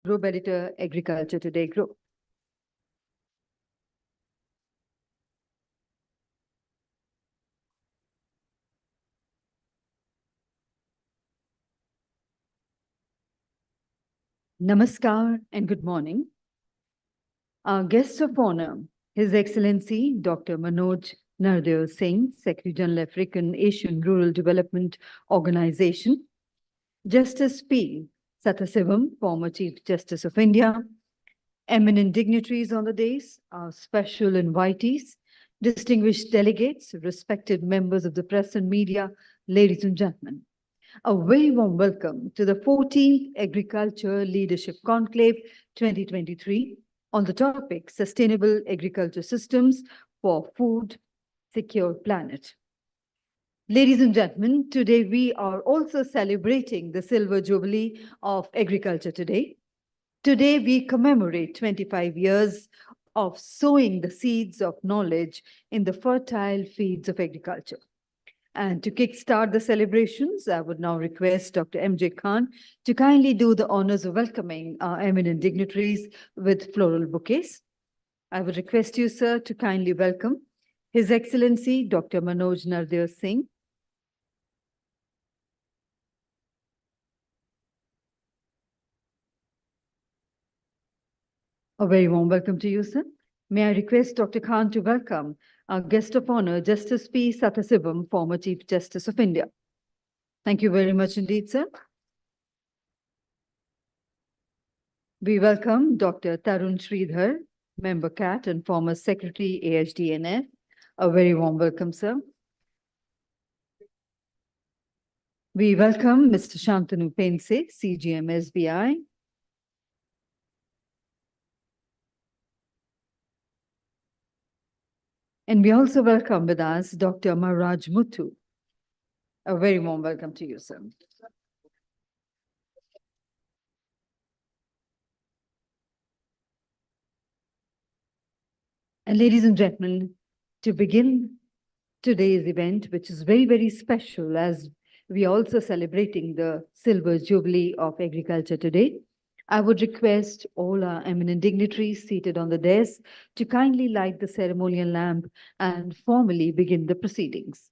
Group Editor, Agriculture Today Group. Namaskar and good morning. Our guest of honor, His Excellency Dr. Manoj Nardev Singh, Secretary General African Asian Rural Development Organization, Justice P. Sathasivam, former Chief Justice of India, eminent dignitaries on the days, our special invitees, distinguished delegates, respected members of the press and media, ladies and gentlemen. A very warm welcome to the 14th Agriculture Leadership Conclave 2023 on the topic Sustainable Agriculture Systems for Food Secure Planet. Ladies and gentlemen, today we are also celebrating the Silver Jubilee of Agriculture Today. Today we commemorate 25 years of sowing the seeds of knowledge in the fertile fields of agriculture. And to kickstart the celebrations, I would now request Dr. M.J. Khan to kindly do the honors of welcoming our eminent dignitaries with floral bouquets. I would request you, sir, to kindly welcome His Excellency Dr. Manoj Nardev Singh. A very warm welcome to you, sir. May I request Dr. Khan to welcome our guest of honor, Justice P. Sathasivam, former Chief Justice of India. Thank you very much indeed, sir. We welcome Dr. Tarun Sridhar, Member CAT and former Secretary AHDNF. A very warm welcome, sir. We welcome Mr. Shantanu Pense, CGM SBI. And we also welcome with us Dr. Maharaj Muthu. A very warm welcome to you, sir. And ladies and gentlemen, to begin today's event, which is very, very special as we are also celebrating the Silver Jubilee of Agriculture today, I would request all our eminent dignitaries seated on the dais to kindly light the ceremonial lamp and formally begin the proceedings.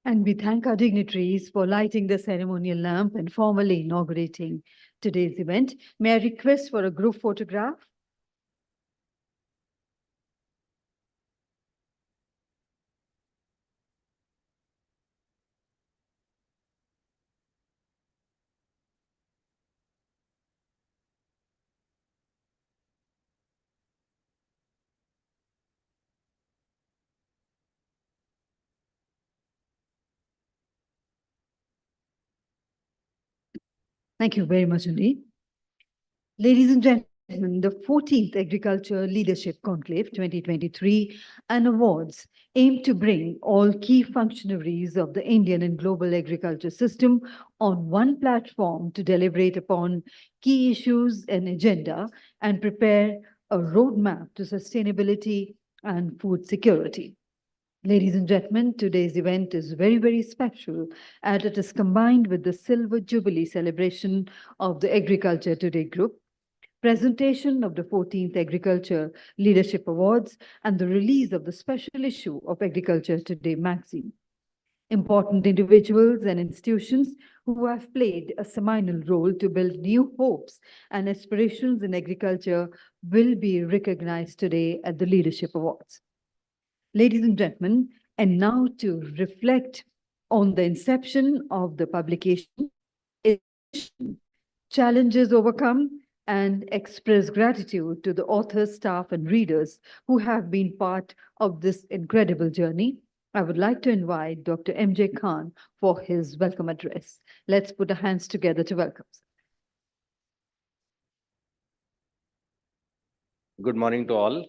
And we thank our dignitaries for lighting the ceremonial lamp and formally inaugurating today's event. May I request for a group photograph? Thank you very much indeed. Ladies and gentlemen, the 14th Agriculture Leadership Conclave 2023 and awards aim to bring all key functionaries of the Indian and global agriculture system on one platform to deliberate upon key issues and agenda and prepare a roadmap to sustainability and food security. Ladies and gentlemen, today's event is very special as it is combined with the Silver Jubilee celebration of the Agriculture Today Group, presentation of the 14th Agriculture Leadership Awards, and the release of the special issue of Agriculture Today magazine. Important individuals and institutions who have played a seminal role to build new hopes and aspirations in agriculture will be recognized today at the Leadership Awards. Ladies and gentlemen, and now to reflect on the inception of the publication, challenges overcome, and express gratitude to the authors, staff, and readers who have been part of this incredible journey, I would like to invite Dr. M.J. Khan for his welcome address. Let's put our hands together to welcome. Good morning to all.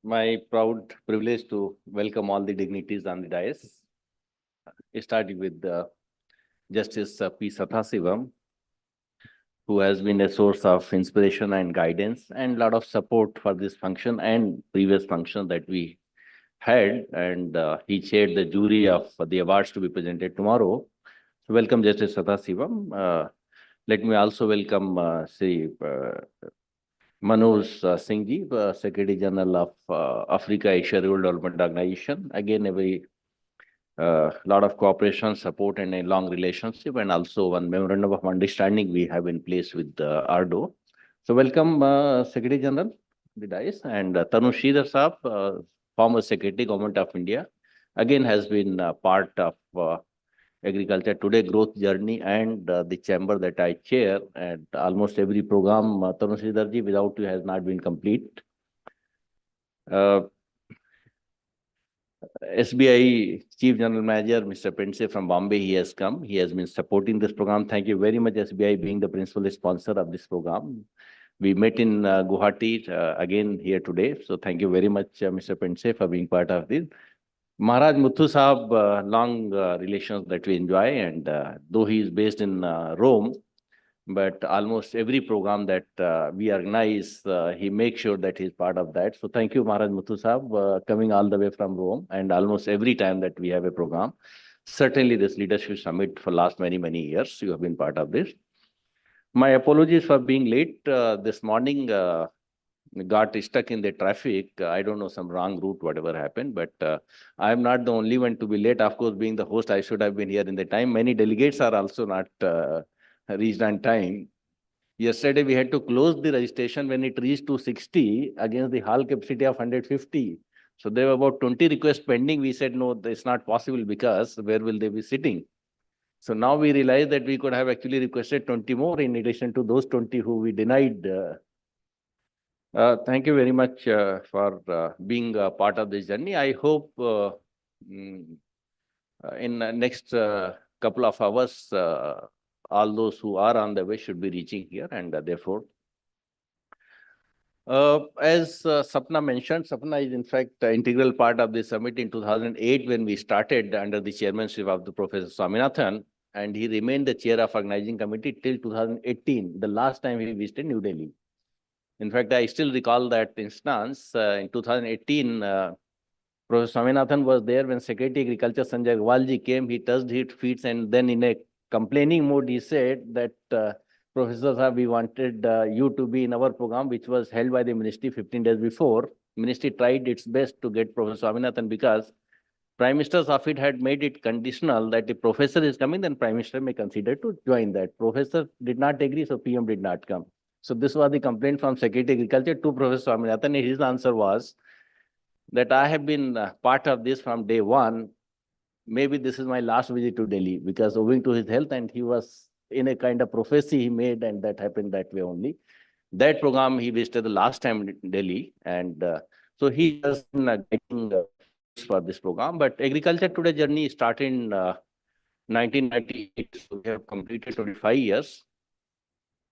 My proud privilege to welcome all the dignitaries on the dais, starting with Justice P. Sathasivam, who has been a source of inspiration and guidance and a lot of support for this function and previous function that we had, and he chaired the jury of the awards to be presented tomorrow. So welcome, Justice Sathasivam. Let me also welcome Sri Manoj Singh ji, Secretary General of Africa Asia Rural Development Organization. Again, a very lot of cooperation, support, and a long relationship, and also one memorandum of understanding we have in place with ARDO. So welcome, Secretary General, the dais, and Tanu Sridhar Saab, former Secretary, Government of India, again has been part of Agriculture Today growth journey and the chamber that I chair, and almost every program, Tanu Sridhar ji, without you has not been complete. SBI Chief General Manager, Mr. Pense from Bombay, he has come. He has been supporting this program. Thank you very much, SBI, being the principal sponsor of this program. We met in Guwahati again here today. So thank you very much, Mr. Pense, for being part of this. Maharaj Muthu Saab, long relations that we enjoy, and though he is based in Rome, but almost every program that we organize, he makes sure that he's part of that. So thank you, Maharaj Muthu Saab, coming all the way from Rome, and almost every time that we have a program. Certainly this leadership summit for last many years, you have been part of this. My apologies for being late. This morning, got stuck in the traffic. I don't know, some wrong route, whatever happened, but I'm not the only one to be late. Of course, being the host, I should have been here in the time. Many delegates are also not reached on time. Yesterday, we had to close the registration when it reached 260 against the hall capacity of 150. So there were about 20 requests pending. We said, no, it's not possible because where will they be sitting? So now we realize that we could have actually requested 20 more in addition to those 20 who we denied. Thank you very much for being a part of this journey. I hope in the next couple of hours, all those who are on the way should be reaching here, and therefore, as Sapna mentioned, Sapna is in fact an integral part of the summit in 2008 when we started under the chairmanship of the Professor Swaminathan, and he remained the chair of organizing committee till 2018, the last time he visited New Delhi. In fact, I still recall that instance. In 2018, Professor Swaminathan was there when Secretary Agriculture Sanjay Agrawalji came. He touched his feet, and then in a complaining mode, he said that, Professor Saab, we wanted you to be in our program, which was held by the ministry 15 days before. Ministry tried its best to get Professor Swaminathan because Prime Minister's office had made it conditional that if professor is coming, then Prime Minister may consider to join that. Professor did not agree, so PM did not come. So this was the complaint from Secretary Agriculture to Professor Swaminathan. His answer was that I have been part of this from day one. Maybe this is my last visit to Delhi because owing to his health, and he was in a kind of prophecy he made, and that happened that way only. That program he visited the last time in Delhi, and so he has been guiding for this program. But Agriculture Today journey started in 1998, so we have completed 25 years.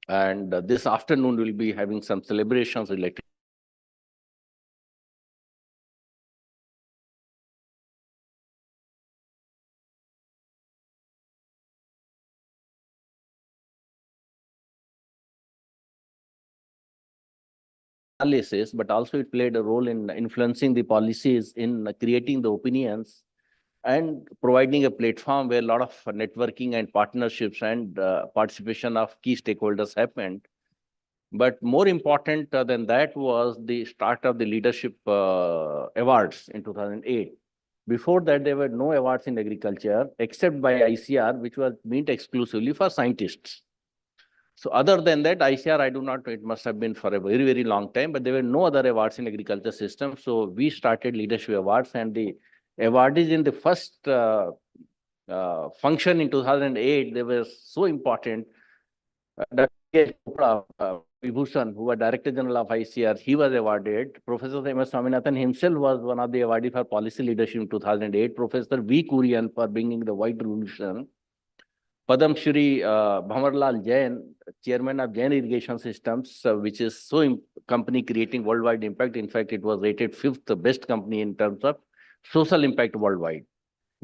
And this afternoon we'll be having some celebrations related analysis, but also it played a role in influencing the policies, in creating the opinions, and providing a platform where a lot of networking and partnerships and participation of key stakeholders happened. But more important than that was the start of the leadership awards in 2008. Before that, there were no awards in agriculture except by ICR, which was meant exclusively for scientists. So other than that, ICR, I do not know, it must have been for a very, very long time, but there were no other awards in agriculture system. So we started leadership awards, and the awardees in the first function in 2008, they were so important. Dr. Chopra, Vibhushan, who was Director General of ICR, he was awarded. Professor M.S. Swaminathan himself was one of the awardees for policy leadership in 2008. Professor V. Kurian for bringing the white revolution. Padam Shri Bhamarlal Jain, Chairman of Jain Irrigation Systems, which is company creating worldwide impact. In fact, it was rated 5th best company in terms of social impact worldwide.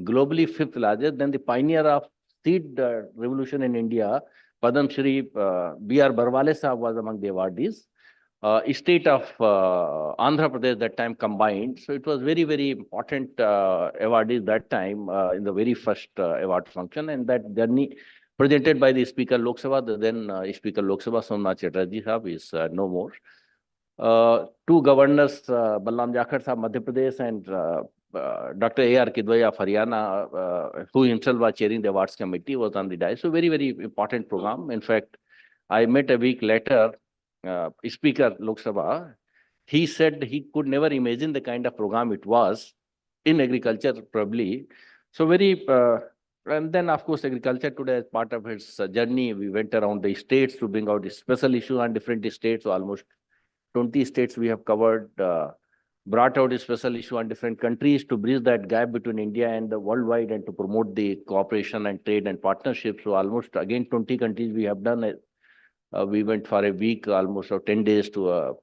Globally 5th largest. Then the pioneer of seed revolution in India, Padam Shri B.R. Barwale Sahab was among the awardees. State of Andhra Pradesh that time combined. So it was very, very important awardees that time in the very first award function. And that journey presented by the Speaker Lok Sabha, the then Speaker Lok Sabha, Somnath Chatterjee Sahab, is no more. Two governors, Balram Jakhar Sahab, Madhya Pradesh, and Dr. A.R. Kidwai of Haryana, who himself was chairing the awards committee, was on the dais. So very, very important program. In fact, I met a week later Speaker Lok Sabha. He said he could never imagine the kind of program it was in agriculture, probably. So very, and then of course, agriculture today, as part of its journey, we went around the states to bring out the special issue on different states. So almost 20 states we have covered, brought out a special issue on different countries to bridge that gap between India and the worldwide, and to promote the cooperation and trade and partnership. So almost again 20 countries we have done. We went for a week, almost 10 days to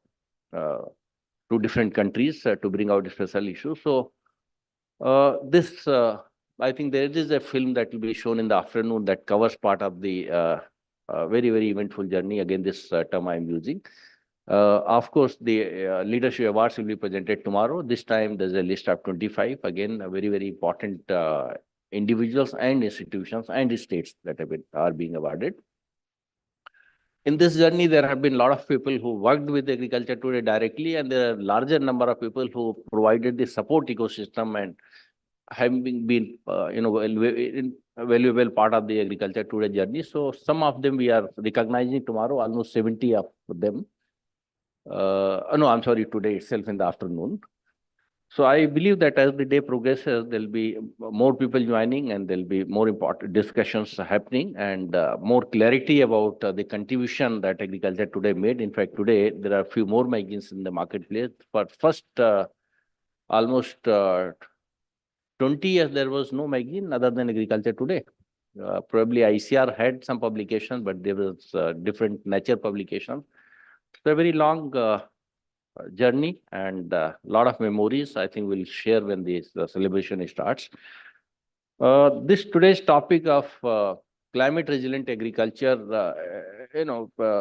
two different countries to bring out a special issue. So this, I think there is a film that will be shown in the afternoon that covers part of the very, very eventful journey. Again, this term I am using. Of course, the leadership awards will be presented tomorrow. This time there's a list of 25. Again, very, very important individuals and institutions and states that are being awarded. In this journey, there have been a lot of people who worked with agriculture today directly, and there are a larger number of people who provided the support ecosystem and having been, valuable part of the agriculture today journey. So some of them we are recognizing tomorrow, almost 70 of them. No, I'm sorry, today itself in the afternoon. So I believe that as the day progresses, there'll be more people joining, and there'll be more important discussions happening, and more clarity about the contribution that agriculture today made. In fact, today there are a few more magazines in the marketplace. For first almost 20 years, there was no magazine other than agriculture today. Probably ICR had some publications, but there was different nature publications. So a very long journey, and a lot of memories I think we'll share when the celebration starts. This today's topic of climate resilient agriculture,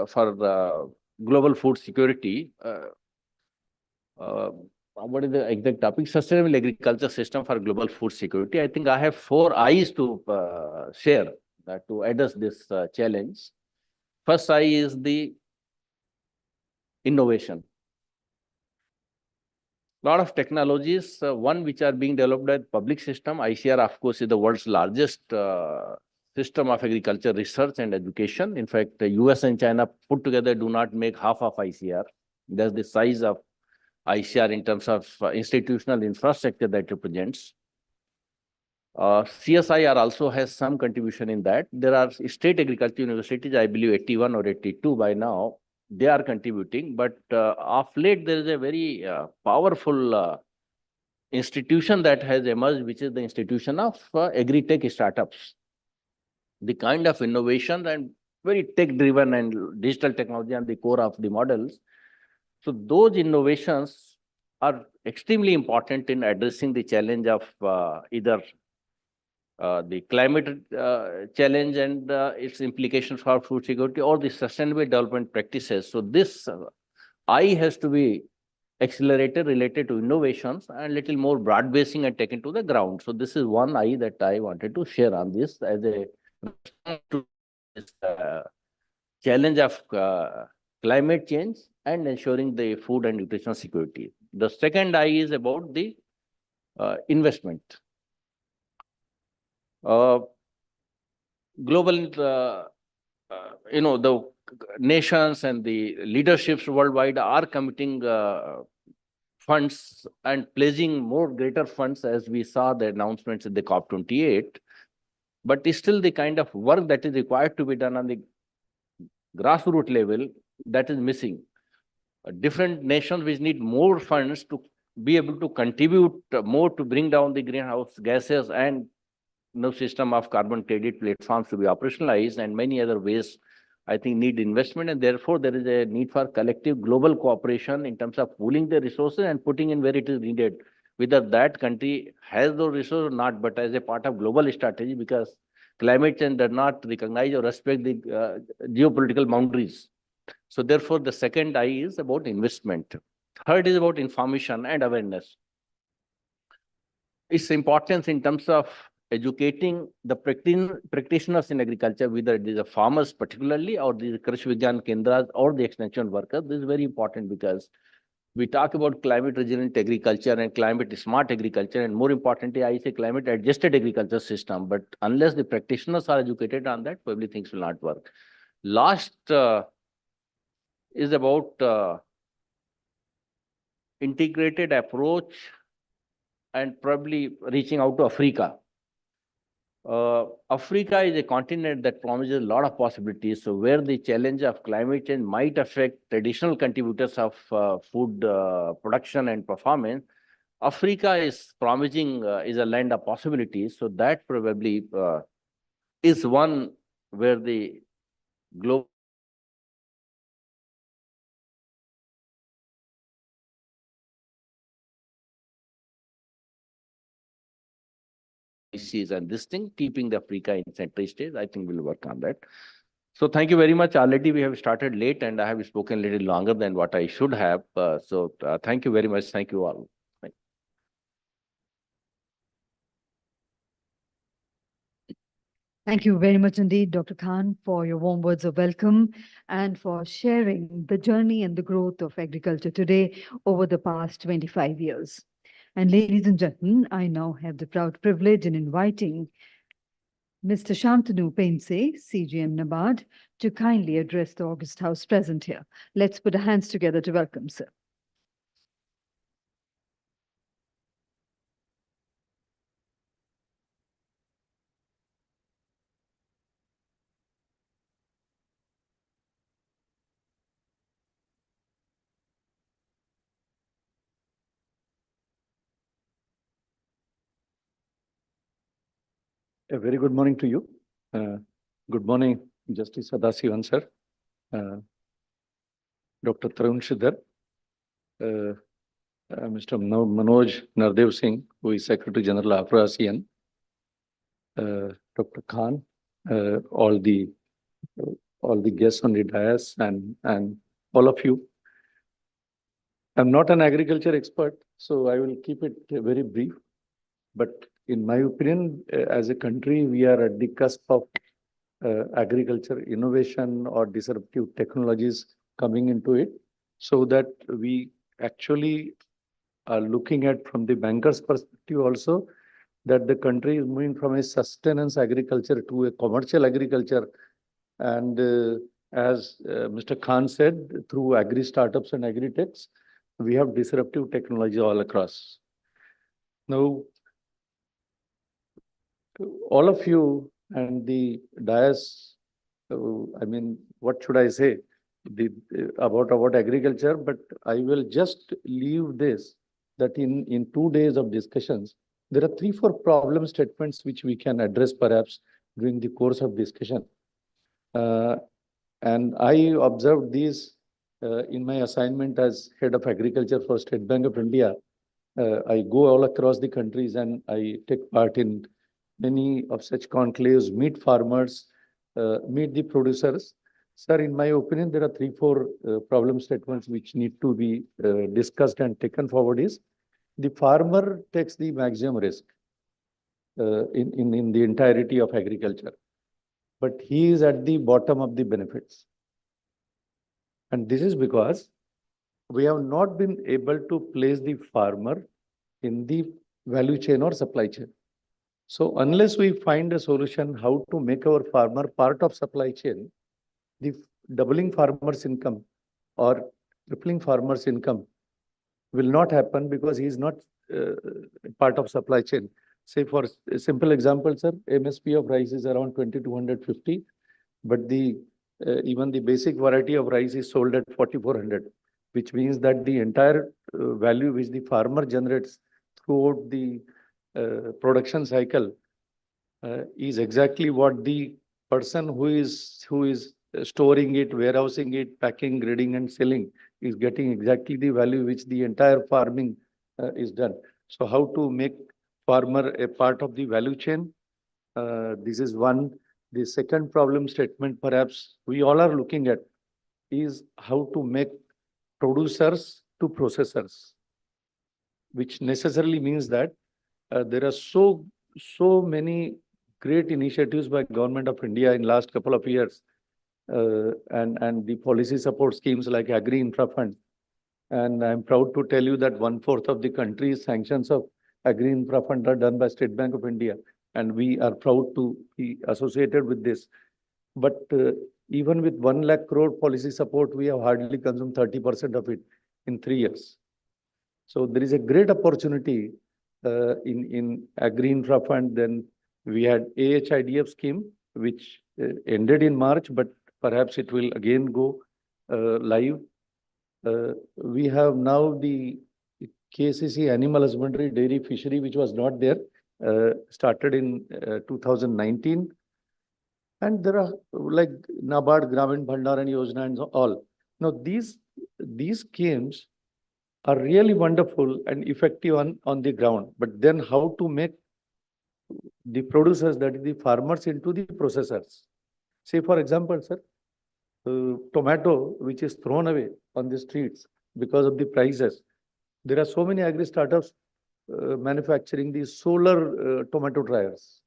for global food security. What is the exact topic? Sustainable agriculture system for global food security. I think I have 4 I's to share to address this challenge. First I is the innovation. Lot of technologies, one which are being developed by the public system. ICR, of course, is the world's largest system of agriculture research and education. In fact, the US and China put together do not make half of ICR. That's the size of ICR in terms of institutional infrastructure that represents. CSIR also has some contribution in that. There are state agriculture universities, I believe 81 or 82 by now. They are contributing, but of late there is a very powerful institution that has emerged, which is the institution of agri-tech startups. The kind of innovation and very tech-driven and digital technology on the core of the models. So those innovations are extremely important in addressing the challenge of either the climate challenge and its implications for food security, or the sustainable development practices. So this I has to be accelerated related to innovations and little more broad basing and taken to the ground. So this is one I that I wanted to share on this as a to this, challenge of climate change and ensuring the food and nutritional security. The second I is about the investment. Global, the nations and the leaderships worldwide are committing funds and pledging more greater funds, as we saw the announcements at the COP28. But still the kind of work that is required to be done on the grassroots level, that is missing. Different nations which need more funds to be able to contribute more to bring down the greenhouse gases and no system of carbon credit platforms to be operationalized and many other ways, I think need investment, and therefore there is a need for collective global cooperation in terms of pooling the resources and putting in where it is needed. Whether that country has those resources or not, but as a part of global strategy, because climate change does not recognize or respect the geopolitical boundaries. So therefore, the second I is about investment. Third is about information and awareness. Its importance in terms of educating the practitioners in agriculture, whether it is the farmers particularly, or the Krishi Vigyan Kendras, or the extension workers. This is very important because we talk about climate resilient agriculture and climate smart agriculture, and more importantly, I say climate adjusted agriculture system. But unless the practitioners are educated on that, probably things will not work. Last is about integrated approach and probably reaching out to Africa. Africa is a continent that promises a lot of possibilities. So where the challenge of climate change might affect traditional contributors of food production and performance, Africa is promising is a land of possibilities. So that probably is one where the global and this thing, keeping the Africa in center stage, I think we'll work on that. So thank you very much. Already we have started late and I have spoken a little longer than what I should have. Thank you very much. Thank you all. Thank you very much indeed, Dr. Khan, for your warm words of welcome and for sharing the journey and the growth of agriculture today over the past 25 years. And ladies and gentlemen, I now have the proud privilege in inviting Mr. Shantanu Pense, CGM NABARD, to kindly address the August House present here. Let's put our hands together to welcome sir. A very good morning to you. Good morning, Justice Sadasivan sir, Dr. Tarun Shidhar, Mr. Manoj Nardev Singh, who is Secretary General Afro-ASEAN, Dr. Khan, all the guests on the dais, and all of you. I'm not an agriculture expert, so I will keep it very brief. But in my opinion, as a country, we are at the cusp of agriculture innovation or disruptive technologies coming into it, so that we actually are looking at from the banker's perspective also that the country is moving from a sustenance agriculture to a commercial agriculture. And as Mr. Khan said, through agri startups and agri-techs, we have disruptive technology all across. Now, all of you and the dais, I mean, what should I say about agriculture? But I will just leave this, that in 2 days of discussions, there are 3-4 problem statements which we can address perhaps during the course of discussion. And I observed these in my assignment as Head of Agriculture for State Bank of India. I go all across the countries and I take part in many of such conclaves, meet farmers, meet the producers. Sir, in my opinion, there are 3-4 problem statements which need to be discussed and taken forward. Is the farmer takes the maximum risk in the entirety of agriculture, but he is at the bottom of the benefits. And this is because we have not been able to place the farmer in the value chain or supply chain. So unless we find a solution how to make our farmer part of supply chain, the doubling farmers' income or tripling farmers' income will not happen because he is not part of supply chain. Say for a simple example, sir, MSP of rice is around 2,250, but the even the basic variety of rice is sold at 4,400, which means that the entire value which the farmer generates throughout the production cycle is exactly what the person who is storing it, warehousing it, packing, grading, and selling is getting exactly the value which the entire farming is done. So how to make farmer a part of the value chain? This is one. The second problem statement perhaps we all are looking at is how to make producers to processors, which necessarily means that there are so many great initiatives by Government of India in last couple of years, and the policy support schemes like Agri Infra Fund. And I'm proud to tell you that 1/4 of the country's sanctions of Agri Infra Fund are done by State Bank of India, and we are proud to be associated with this. But even with 1 lakh crore policy support, we have hardly consumed 30% of it in 3 years. So there is a great opportunity in Agri Infra Fund. Then we had AHIDF scheme, which ended in March, but perhaps it will again go live. We have now the KCC animal husbandry, dairy, fishery, which was not there, started in 2019. And there are like NABARD, Gramin Bhandaran Yojana and all. Now these schemes are really wonderful and effective on the ground. But then how to make the producers, that is the farmers, into the processors? Say for example, sir, tomato, which is thrown away on the streets because of the prices. There are so many agri startups manufacturing these solar tomato dryers.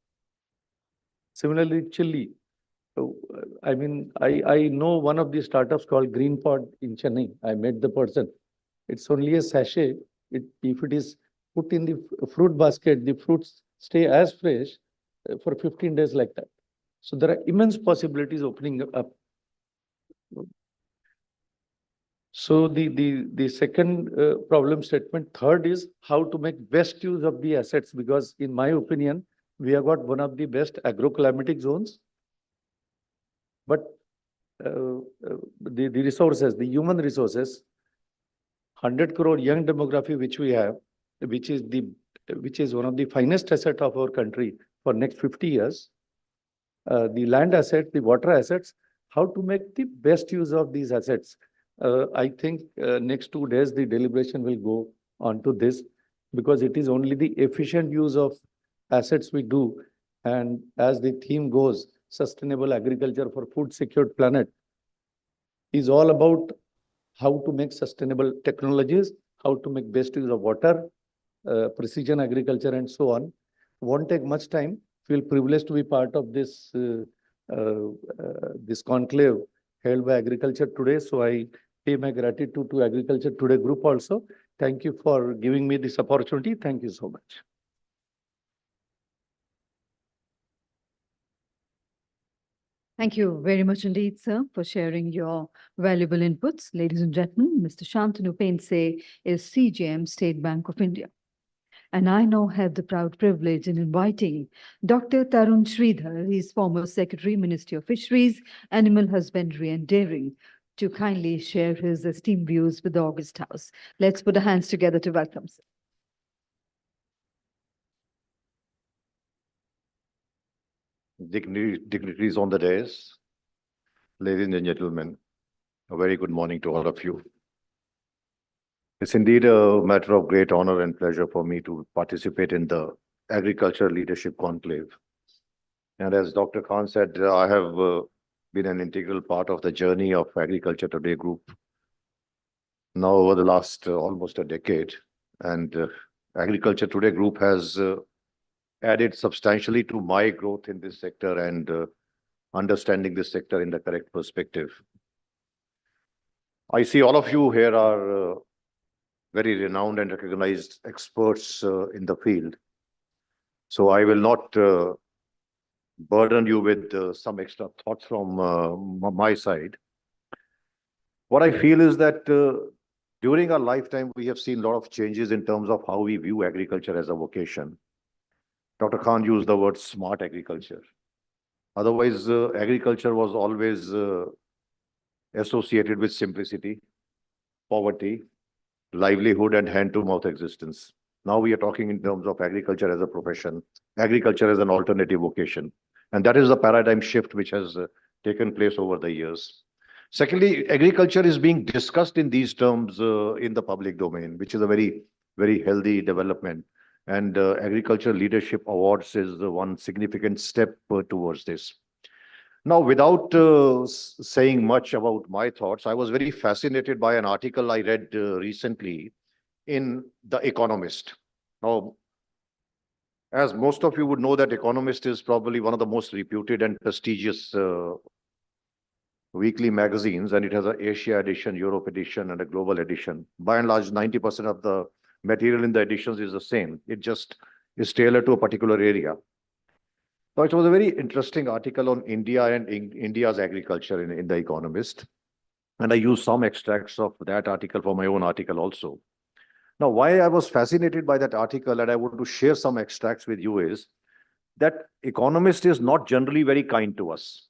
Similarly, chili. I mean, I know one of the startups called Green Pod in Chennai. I met the person. It's only a sachet. If it is put in the fruit basket, the fruits stay as fresh for 15 days like that. So there are immense possibilities opening up. So the second problem statement. Third is how to make best use of the assets, because in my opinion, we have got one of the best agroclimatic zones. But the resources, the human resources, 100 crore young demography which we have, which is one of the finest asset of our country for next 50 years. The land asset, the water assets, how to make the best use of these assets. I think next 2 days the deliberation will go on to this, because it is only the efficient use of assets we do. And as the theme goes, sustainable agriculture for food secured planet is all about how to make sustainable technologies, how to make best use of water, precision agriculture, and so on. Won't take much time. Feel privileged to be part of this this conclave held by Agriculture Today. So I pay my gratitude to Agriculture Today group also. Thank you for giving me this opportunity. Thank you so much. Thank you very much indeed, sir, for sharing your valuable inputs. Ladies and gentlemen, Mr. Shantanu Pense is CGM, State Bank of India. And I now have the proud privilege in inviting Dr. Tarun Sridhar, he is former Secretary, Ministry of Fisheries, Animal Husbandry and Dairy, to kindly share his esteemed views with the August House. Let's put our hands together to welcome sir. Dignitaries on the dais, ladies and gentlemen, a very good morning to all of you. It's indeed a matter of great honor and pleasure for me to participate in the Agriculture Leadership Conclave. And as Dr. Khan said, I have been an integral part of the journey of Agriculture Today Group now over the last almost a decade. And Agriculture Today Group has added substantially to my growth in this sector and understanding this sector in the correct perspective. I see all of you here are very renowned and recognized experts in the field. So I will not burden you with some extra thoughts from my side. What I feel is that during our lifetime, we have seen a lot of changes in terms of how we view agriculture as a vocation. Dr. Khan used the word smart agriculture. Otherwise, agriculture was always associated with simplicity, poverty, livelihood, and hand-to-mouth existence. Now we are talking in terms of agriculture as a profession, agriculture as an alternative vocation. And that is the paradigm shift which has taken place over the years. Secondly, agriculture is being discussed in these terms in the public domain, which is a very, very healthy development. And Agriculture Leadership Awards is one significant step towards this. Now, without saying much about my thoughts, I was very fascinated by an article I read recently in The Economist. Now, as most of you would know, that Economist is probably one of the most reputed and prestigious weekly magazines, and it has an Asia edition, Europe edition, and a global edition. By and large, 90% of the material in the editions is the same. It just is tailored to a particular area. So it was a very interesting article on India and India's agriculture in The Economist. And I used some extracts of that article for my own article also. Now, why I was fascinated by that article and I want to share some extracts with you is that Economist is not generally very kind to us.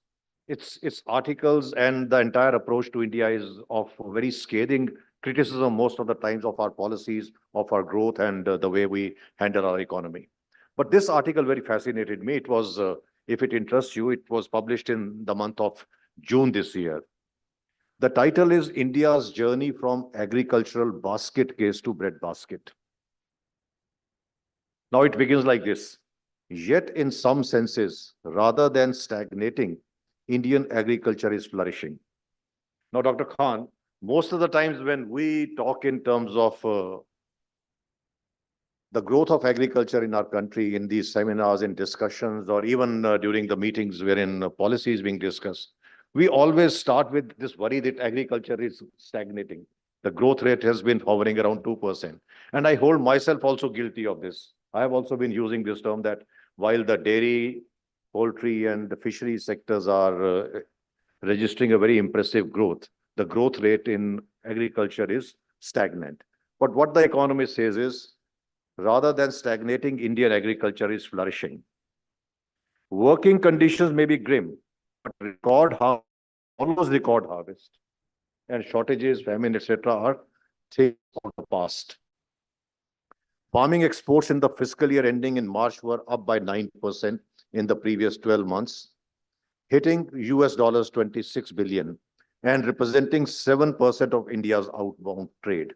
Its articles and the entire approach to India is of very scathing criticism most of the times of our policies, of our growth, and the way we handle our economy. But this article very fascinated me. It was, if it interests you, it was published in the month of June this year. The title is India's Journey from Agricultural Basket Case to Bread Basket. Now it begins like this. Yet in some senses, rather than stagnating, Indian agriculture is flourishing. Now, Dr. Khan, most of the times when we talk in terms of the growth of agriculture in our country, in these seminars and discussions, or even during the meetings wherein policy is being discussed, we always start with this worry that agriculture is stagnating. The growth rate has been hovering around 2%. And I hold myself also guilty of this. I have also been using this term that while the dairy, poultry, and the fishery sectors are registering a very impressive growth, the growth rate in agriculture is stagnant. But what the economist says is, rather than stagnating, Indian agriculture is flourishing. Working conditions may be grim, but almost record harvest and shortages, famine, etc. are things of the past. Farming exports in the fiscal year ending in March were up by 9% in the previous 12 months, hitting US 26 billion and representing 7% of India's outbound trade.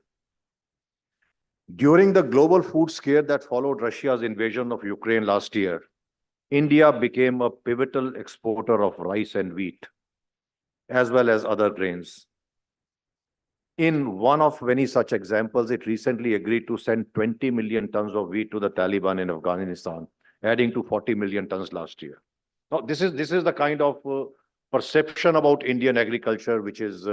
During the global food scare that followed Russia's invasion of Ukraine last year, India became a pivotal exporter of rice and wheat, as well as other grains. In one of many such examples, it recently agreed to send 20 million tons of wheat to the Taliban in Afghanistan, adding to 40 million tons last year. Now, this is the kind of perception about Indian agriculture which is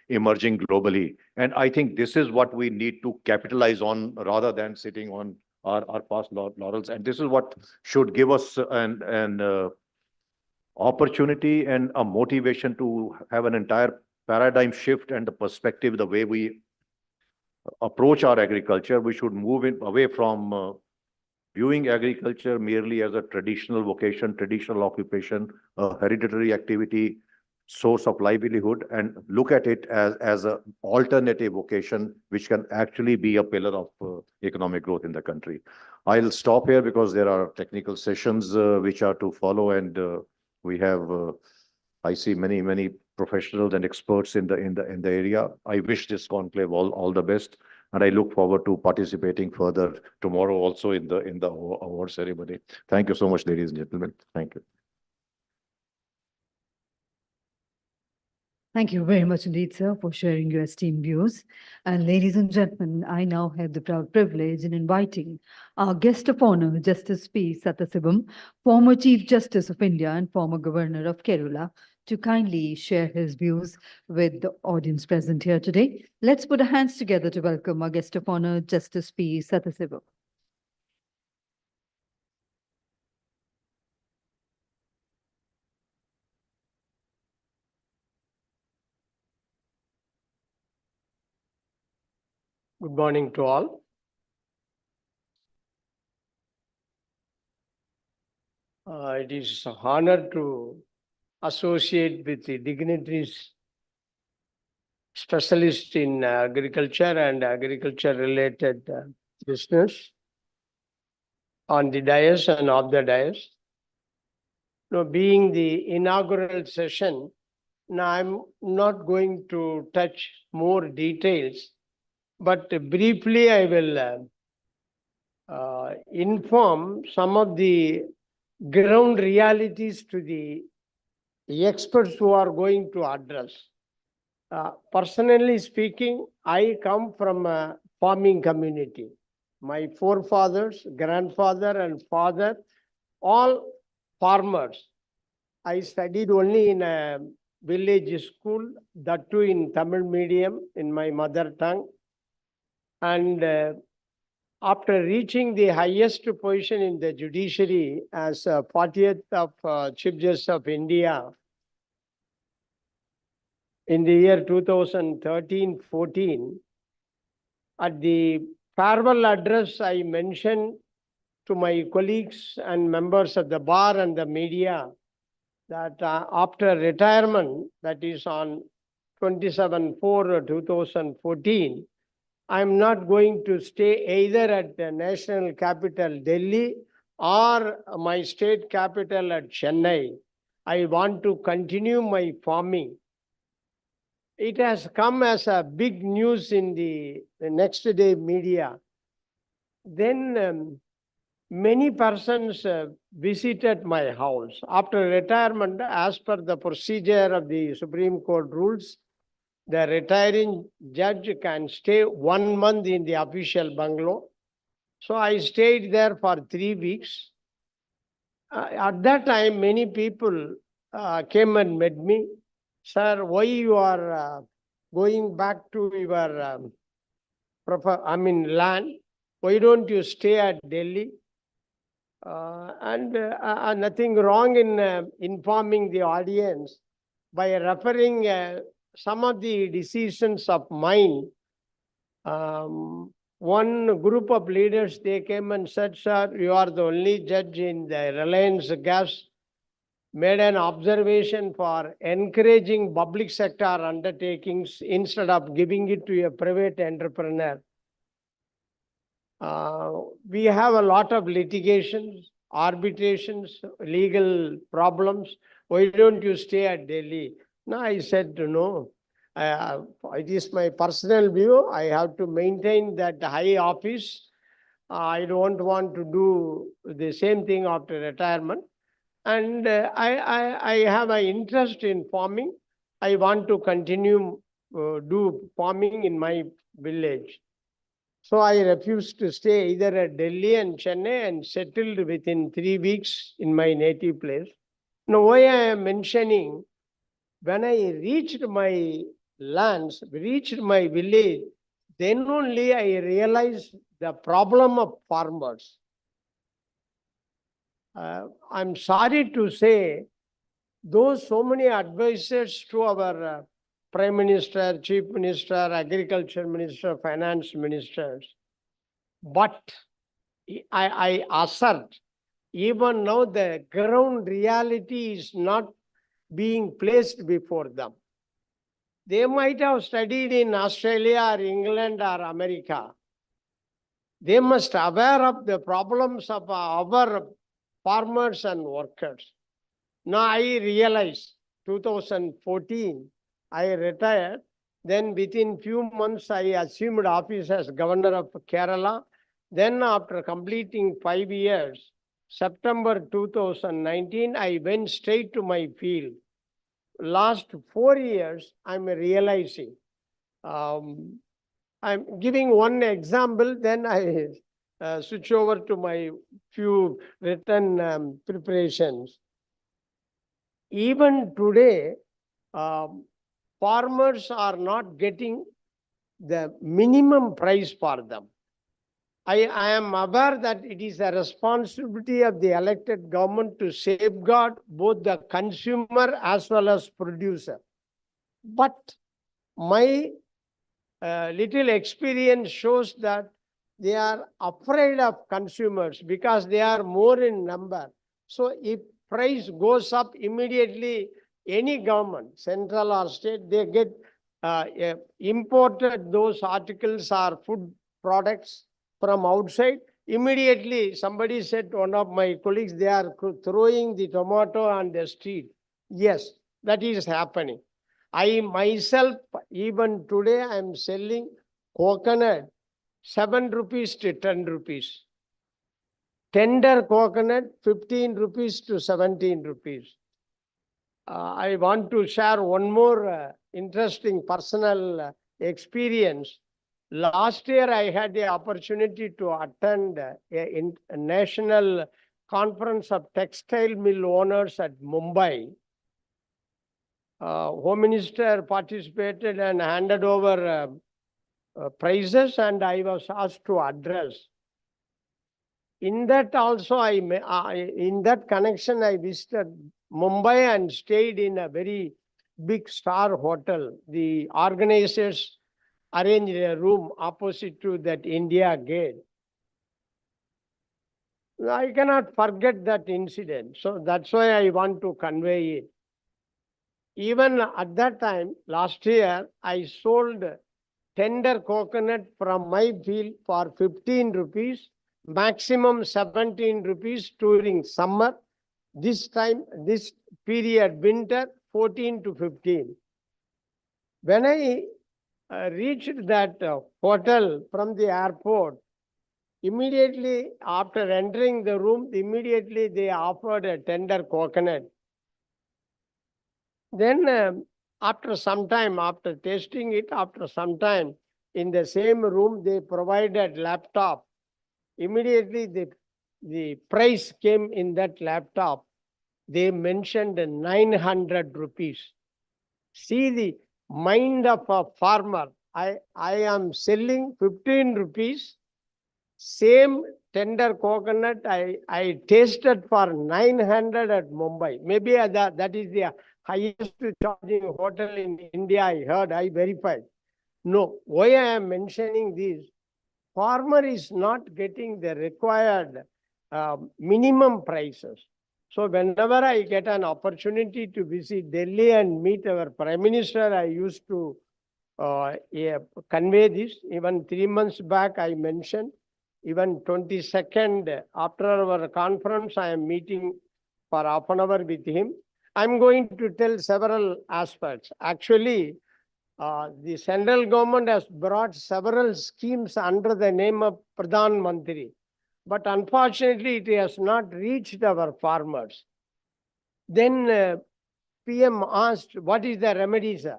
emerging globally. And I think this is what we need to capitalize on rather than sitting on our past laurels. And this is what should give us an opportunity and a motivation to have an entire paradigm shift and the perspective, the way we approach our agriculture. We should move away from viewing agriculture merely as a traditional vocation, traditional occupation, a hereditary activity, source of livelihood, and look at it as an alternative vocation, which can actually be a pillar of economic growth in the country. I'll stop here because there are technical sessions which are to follow, and we have, I see many professionals and experts in the area. I wish this conclave all the best, and I look forward to participating further tomorrow also in the award ceremony. Thank you so much, ladies and gentlemen. Thank you. Thank you very much indeed, sir, for sharing your esteemed views. And ladies and gentlemen, I now have the proud privilege in inviting our guest of honor, Justice P. Sathasivam, former Chief Justice of India and former Governor of Kerala, to kindly share his views with the audience present here today. Let's put our hands together to welcome our guest of honor, Justice P. Sathasivam. Good morning to all. It is an honor to associate with the dignitaries, specialists in agriculture and agriculture-related business on the dais and off the dais. Now, being the inaugural session, now I'm not going to touch more details, but briefly I will inform some of the ground realities to the experts who are going to address. Personally speaking, I come from a farming community. My forefathers, grandfather and father, all farmers. I studied only in a village school, that too in Tamil medium, in my mother tongue. And after reaching the highest position in the judiciary as 40th of Chief Justice of India in the year 2013-14, at the farewell address, I mentioned to my colleagues and members of the bar and the media that after retirement, that is on 27/4/2014, I'm not going to stay either at the national capital, Delhi, or my state capital at Chennai. I want to continue my farming. It has come as a big news in the next day media. Then many persons visited my house. After retirement, as per the procedure of the Supreme Court rules, the retiring judge can stay 1 month in the official bungalow. So I stayed there for 3 weeks. At that time, many people came and met me. Sir, why you are going back to your land? Why don't you stay at Delhi? Nothing wrong in informing the audience by referring some of the decisions of mine. One group of leaders, they came and said, sir, you are the only judge in the Reliance Gas, made an observation for encouraging public sector undertakings instead of giving it to a private entrepreneur. We have a lot of litigations, arbitrations, legal problems. Why don't you stay at Delhi? No, I said, no. It is my personal view. I have to maintain that high office. I don't want to do the same thing after retirement. And I have an interest in farming. I want to continue do farming in my village. So I refused to stay either at Delhi and Chennai and settled within 3 weeks in my native place. Now, why I am mentioning, when I reached my lands, reached my village, then only I realized the problem of farmers. I'm sorry to say, those so many advisors to our Prime Minister, Chief Minister, Agriculture Minister, Finance Ministers. But I assert, even now the ground reality is not being placed before them. They might have studied in Australia or England or America. They must be aware of the problems of our farmers and workers. Now I realized 2014, I retired. Then within few months, I assumed office as Governor of Kerala. Then after completing 5 years, September 2019, I went straight to my field. last 4 years, I'm realizing. I'm giving one example, then I switch over to my few written preparations. Even today, farmers are not getting the minimum price for them. I am aware that it is a responsibility of the elected government to safeguard both the consumer as well as producer. But my little experience shows that they are afraid of consumers because they are more in number. So if price goes up immediately, any government, central or state, they get imported those articles or food products from outside. Immediately, somebody said, one of my colleagues, they are throwing the tomato on the street. Yes, that is happening. I myself, even today, I am selling coconut 7 rupees to 10 rupees. Tender coconut 15 rupees to 17 rupees. I want to share one more interesting personal experience. Last year, I had the opportunity to attend a national conference of textile mill owners at Mumbai. Home Minister participated and handed over prizes, and I was asked to address. In that also, in that connection, I visited Mumbai and stayed in a very big star hotel. The organizers arranged a room opposite to that India Gate. I cannot forget that incident. So that's why I want to convey it. Even at that time, last year, I sold tender coconut from my field for 15 rupees, maximum 17 rupees during summer. This time, this period, winter, 14 to 15. When I reached that hotel from the airport, immediately after entering the room, immediately they offered a tender coconut. Then after some time, after tasting it, after some time, in the same room, they provided laptop. Immediately the price came in that laptop. They mentioned 900 rupees. See the mind of a farmer. I am selling 15 rupees. Same tender coconut I tasted for 900 at Mumbai. Maybe that is the highest charging hotel in India, I heard, I verified. No, why I am mentioning this? Farmer is not getting the required minimum prices. So whenever I get an opportunity to visit Delhi and meet our Prime Minister, I used to convey this. Even 3 months back, I mentioned. Even 22nd, after our conference, I am meeting for half an hour with him. I'm going to tell several aspects. Actually, the central government has brought several schemes under the name of Pradhan Mantri. But unfortunately, it has not reached our farmers. Then PM asked, what is the remedy, sir?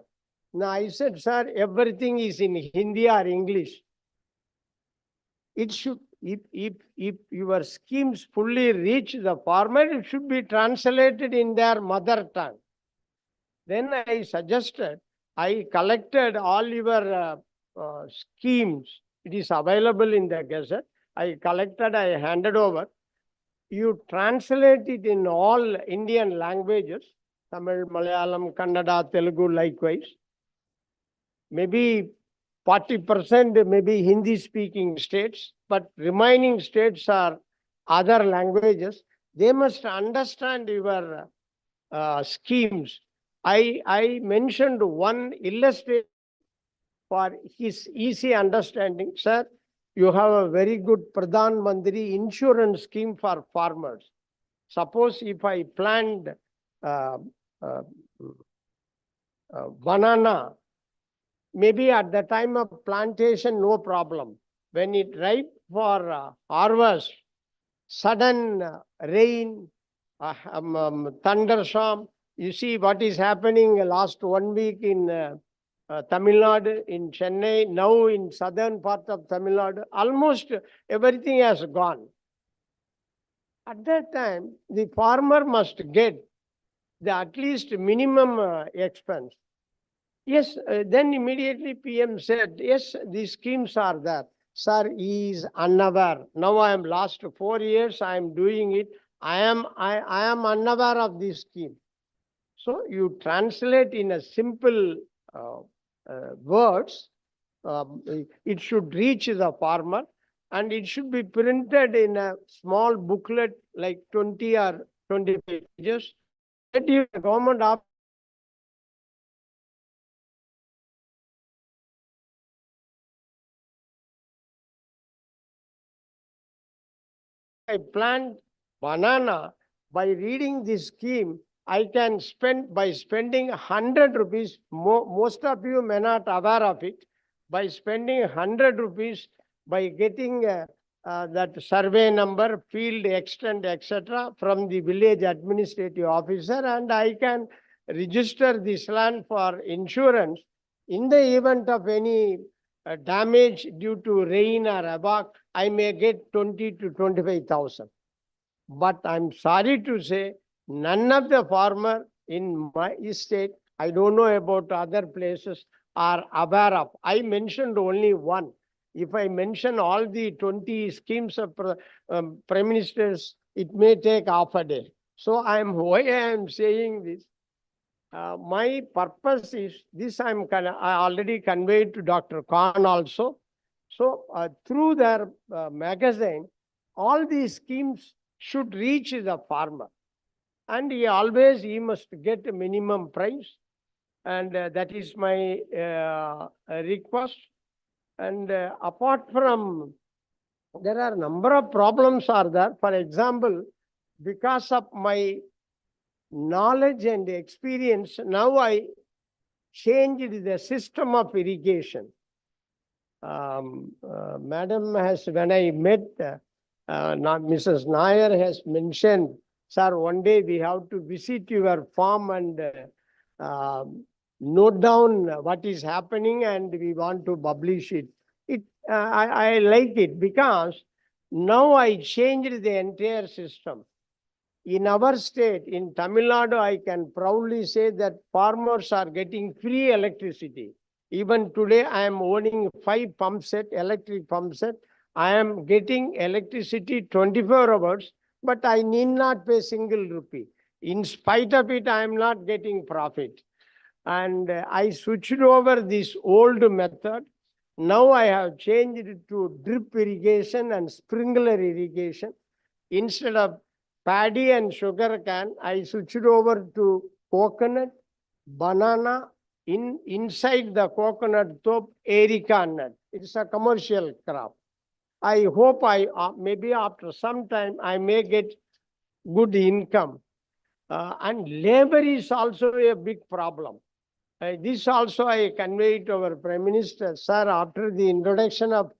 Now I said, sir, everything is in Hindi or English. It should, if your schemes fully reach the farmer, it should be translated in their mother tongue. Then I suggested, I collected all your schemes. It is available in the Gazette. I collected, I handed over. You translate it in all Indian languages, Tamil, Malayalam, Kannada, Telugu, likewise. Maybe 40% maybe Hindi-speaking states, but remaining states are other languages. They must understand your schemes. I mentioned one illustration for his easy understanding. Sir, you have a very good Pradhan Mantri insurance scheme for farmers. Suppose if I plant banana, maybe at the time of plantation, no problem. When it ripe for harvest, sudden rain, thunderstorm, You see what is happening last 1 week in Tamil Nadu, in Chennai, now in southern part of Tamil Nadu, almost everything has gone. At that time, the farmer must get the at least minimum expense. Yes, then immediately PM said, yes, these schemes are there. Sir, he is unaware. Now I am last 4 years, I am doing it. I am unaware of this scheme. So you translate in a simple words, it should reach the farmer and it should be printed in a small booklet like 20 or 25 pages. That you government office I plant banana, by reading this scheme, I can spend by spending 100 rupees. Most of you may not aware of it. By spending 100 rupees, by getting that survey number, field extent, etc., from the village administrative officer, and I can register this land for insurance. In the event of any damage due to rain or havoc, I may get 20 to 25,000. But I'm sorry to say, none of the farmer in my state, I don't know about other places, are aware of. I mentioned only one. If I mention all the 20 schemes of Prime Ministers, it may take half a day. So why I am saying this. My purpose is this. I already conveyed to Dr. Khan also. So through their magazine, all these schemes should reach the farmer, and he must get a minimum price, and that is my request. And apart from, there are a number of problems are there. For example, because of my knowledge and experience, now I changed the system of irrigation. Madam has, when I met, Mrs. Nair has mentioned, sir, one day we have to visit your farm and note down what is happening, and we want to publish it. I like it because now I changed the entire system. In our state, in Tamil Nadu, I can proudly say that farmers are getting free electricity. Even today, I am owning 5 pump set, electric pump set. I am getting electricity 24 hours, but I need not pay single rupee. In spite of it, I am not getting profit. And I switched over this old method. Now I have changed it to drip irrigation and sprinkler irrigation. Instead of paddy and sugar cane, I switched over to coconut, banana, inside the coconut top, areca nut. It's a commercial crop. I hope maybe after some time I may get good income. And labor is also a big problem. This also I conveyed to our Prime Minister, sir, after the introduction of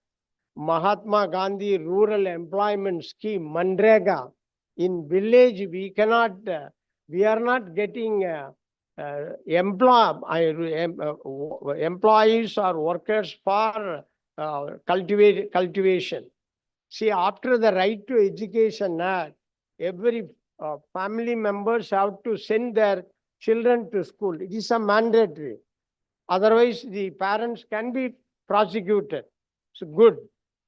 Mahatma Gandhi Rural Employment Scheme, Manrega, in village we are not getting employees or workers for cultivation. See, after the Right to Education Act, every family members have to send their children to school. It is a mandatory. Otherwise, the parents can be prosecuted. So good.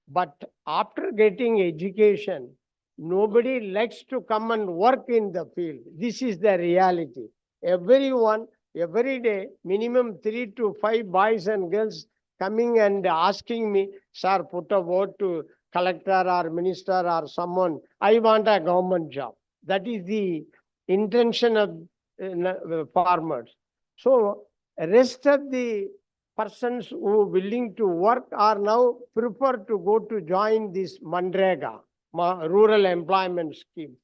But after getting education, nobody likes to come and work in the field. This is the reality. Everyone, every day, minimum 3 to 5 boys and girls coming and asking me, sir, put a vote to collector or minister or someone. I want a government job. That is the intention of farmers. So rest of the persons who are willing to work are now prefer to go to join this Manrega, rural employment scheme.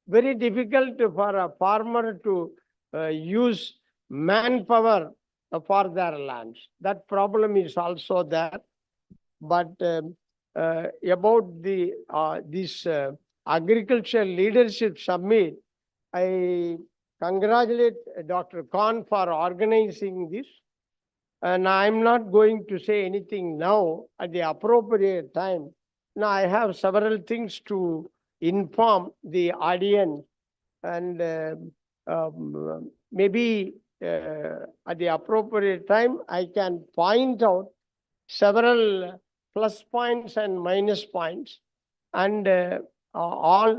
Very difficult for a farmer to use manpower for their lands. That problem is also there. But about this agricultural leadership summit, I congratulate Dr. Khan for organizing this. And I'm not going to say anything now at the appropriate time. Now I have several things to inform the audience, and maybe at the appropriate time, I can point out several plus points and minus points. And all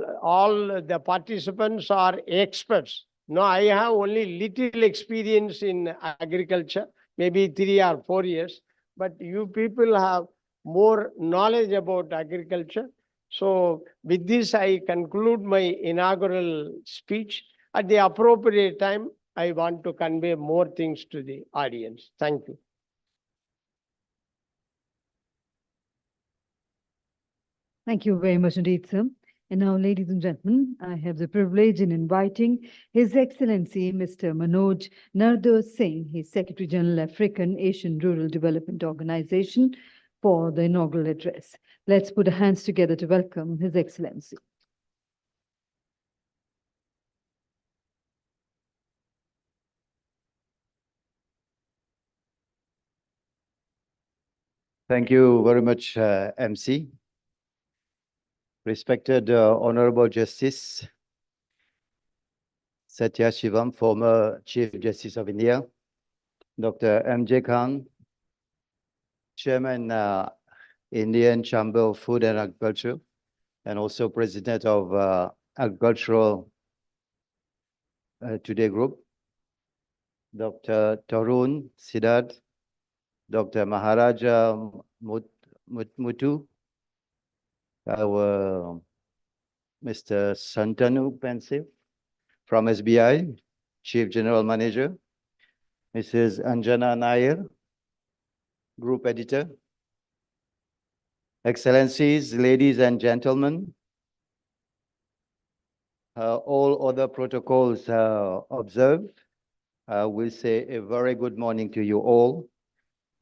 the participants are experts. No, I have only little experience in agriculture, maybe 3 or 4 years, but you people have more knowledge about agriculture. So with this, I conclude my inaugural speech. At the appropriate time, I want to convey more things to the audience. Thank you. Thank you very much indeed, sir. And now, ladies and gentlemen, I have the privilege in inviting His Excellency Mr. Manoj Nardo Singh, his Secretary General, African Asian Rural Development Organization, for the inaugural address. Let's put our hands together to welcome His Excellency. Thank you very much, MC. Respected Honorable Justice Satya Shivam, former Chief Justice of India, Dr. M.J. Khan, Chairman, Indian Chamber of Food and Agriculture, and also President of Agricultural Today Group, Dr. Tarun Siddharth, Dr. Maharaja Mutu, our Mr. Santanu Pensive from SBI, Chief General Manager, Mrs. Anjana Nair, Group Editor, Excellencies, ladies and gentlemen, all other protocols observed. We'll say a very good morning to you all.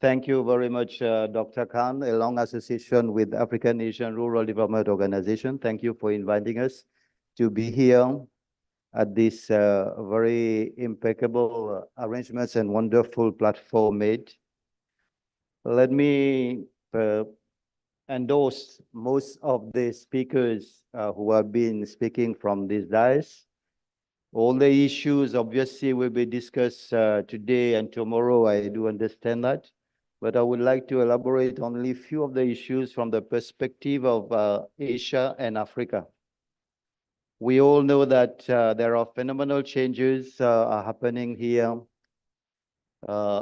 Thank you very much, Dr. Khan, a long association with African Asian Rural Development Organization. Thank you for inviting us to be here at this very impeccable arrangements and wonderful platform made. Let me endorse most of the speakers who have been speaking from this dais. All the issues obviously will be discussed today and tomorrow, I do understand that. But I would like to elaborate on only a few of the issues from the perspective of Asia and Africa. We all know that there are phenomenal changes are happening here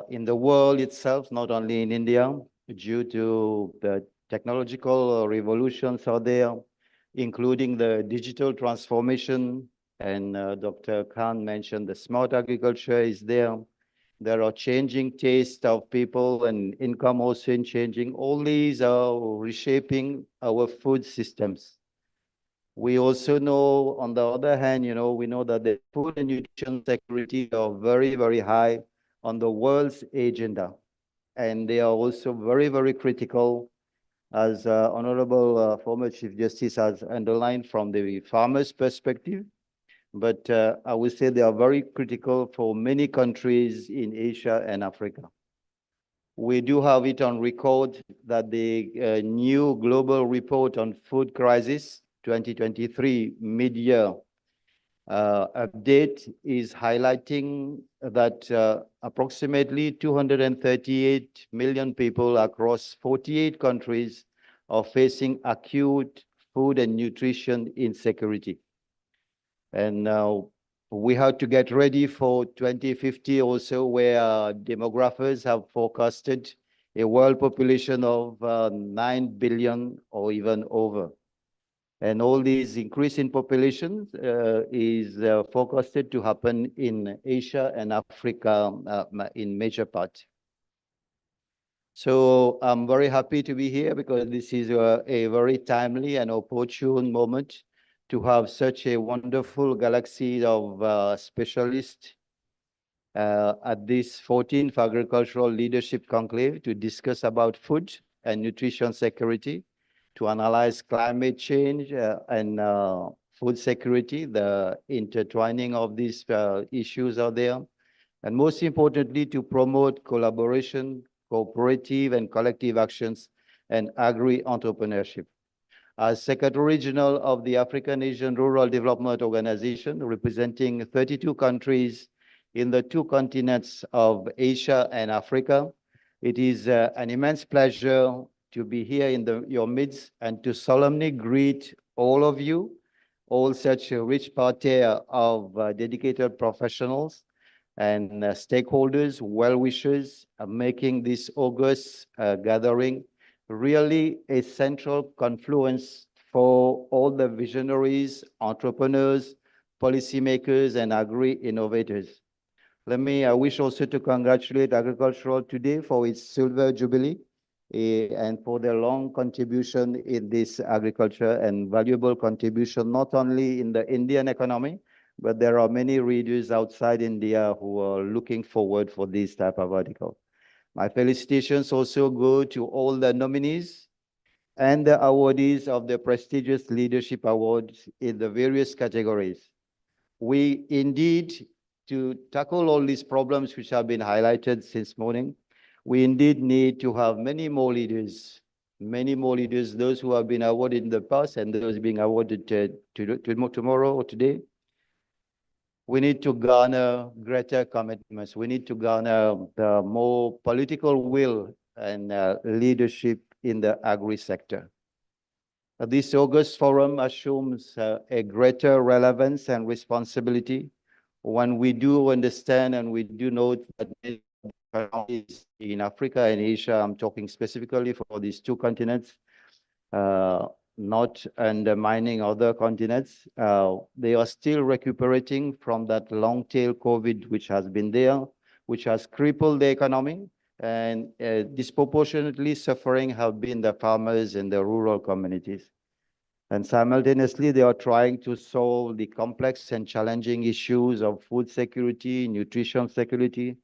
in the world itself, not only in India, due to the technological revolutions out there, including the digital transformation. And Dr. Khan mentioned the smart agriculture is there. There are changing tastes of people and income also changing. All these are reshaping our food systems. We also know, on the other hand, we know that the food and nutrition security are very, very high on the world's agenda. And they are also very, very critical, as Honorable former Chief Justice has underlined, from the farmer's perspective. But I would say they are very critical for many countries in Asia and Africa. We do have it on record that the new global report on food crisis 2023 mid-year update is highlighting that approximately 238 million people across 48 countries are facing acute food and nutrition insecurity. And we have to get ready for 2050 also, where demographers have forecasted a world population of 9 billion or even over. And all these increase in population is forecasted to happen in Asia and Africa in major part. So I'm very happy to be here because this is a very timely and opportune moment to have such a wonderful galaxy of specialists at this 14th Agricultural Leadership Conclave to discuss about food and nutrition security, to analyze climate change and food security, the intertwining of these issues are there. And most importantly, to promote collaboration, cooperative and collective actions, and agri-entrepreneurship. As Secretary General of the African Asian Rural Development Organization, representing 32 countries in the two continents of Asia and Africa, it is an immense pleasure to be here in your midst and to solemnly greet all of you, all such a rich party of dedicated professionals and stakeholders, well-wishers, making this August gathering really a central confluence for all the visionaries, entrepreneurs, policymakers, and agri-innovators. Let me wish also to congratulate Agricultural today for its silver jubilee and for their long contribution in this agriculture and valuable contribution, not only in the Indian economy, but there are many readers outside India who are looking forward for this type of article. My felicitations also go to all the nominees and the awardees of the prestigious leadership awards in the various categories. We indeed, to tackle all these problems which have been highlighted since morning, we indeed need to have many more leaders, those who have been awarded in the past and those being awarded tomorrow or today. We need to garner greater commitments. We need to garner the more political will and leadership in the agri-sector. This August forum assumes a greater relevance and responsibility when we do understand and we do note that in Africa and Asia, I'm talking specifically for these two continents, not undermining other continents. They are still recuperating from that long tail COVID, which has been there, which has crippled the economy, and disproportionately suffering have been the farmers in the rural communities. And simultaneously, they are trying to solve the complex and challenging issues of food security, nutrition security,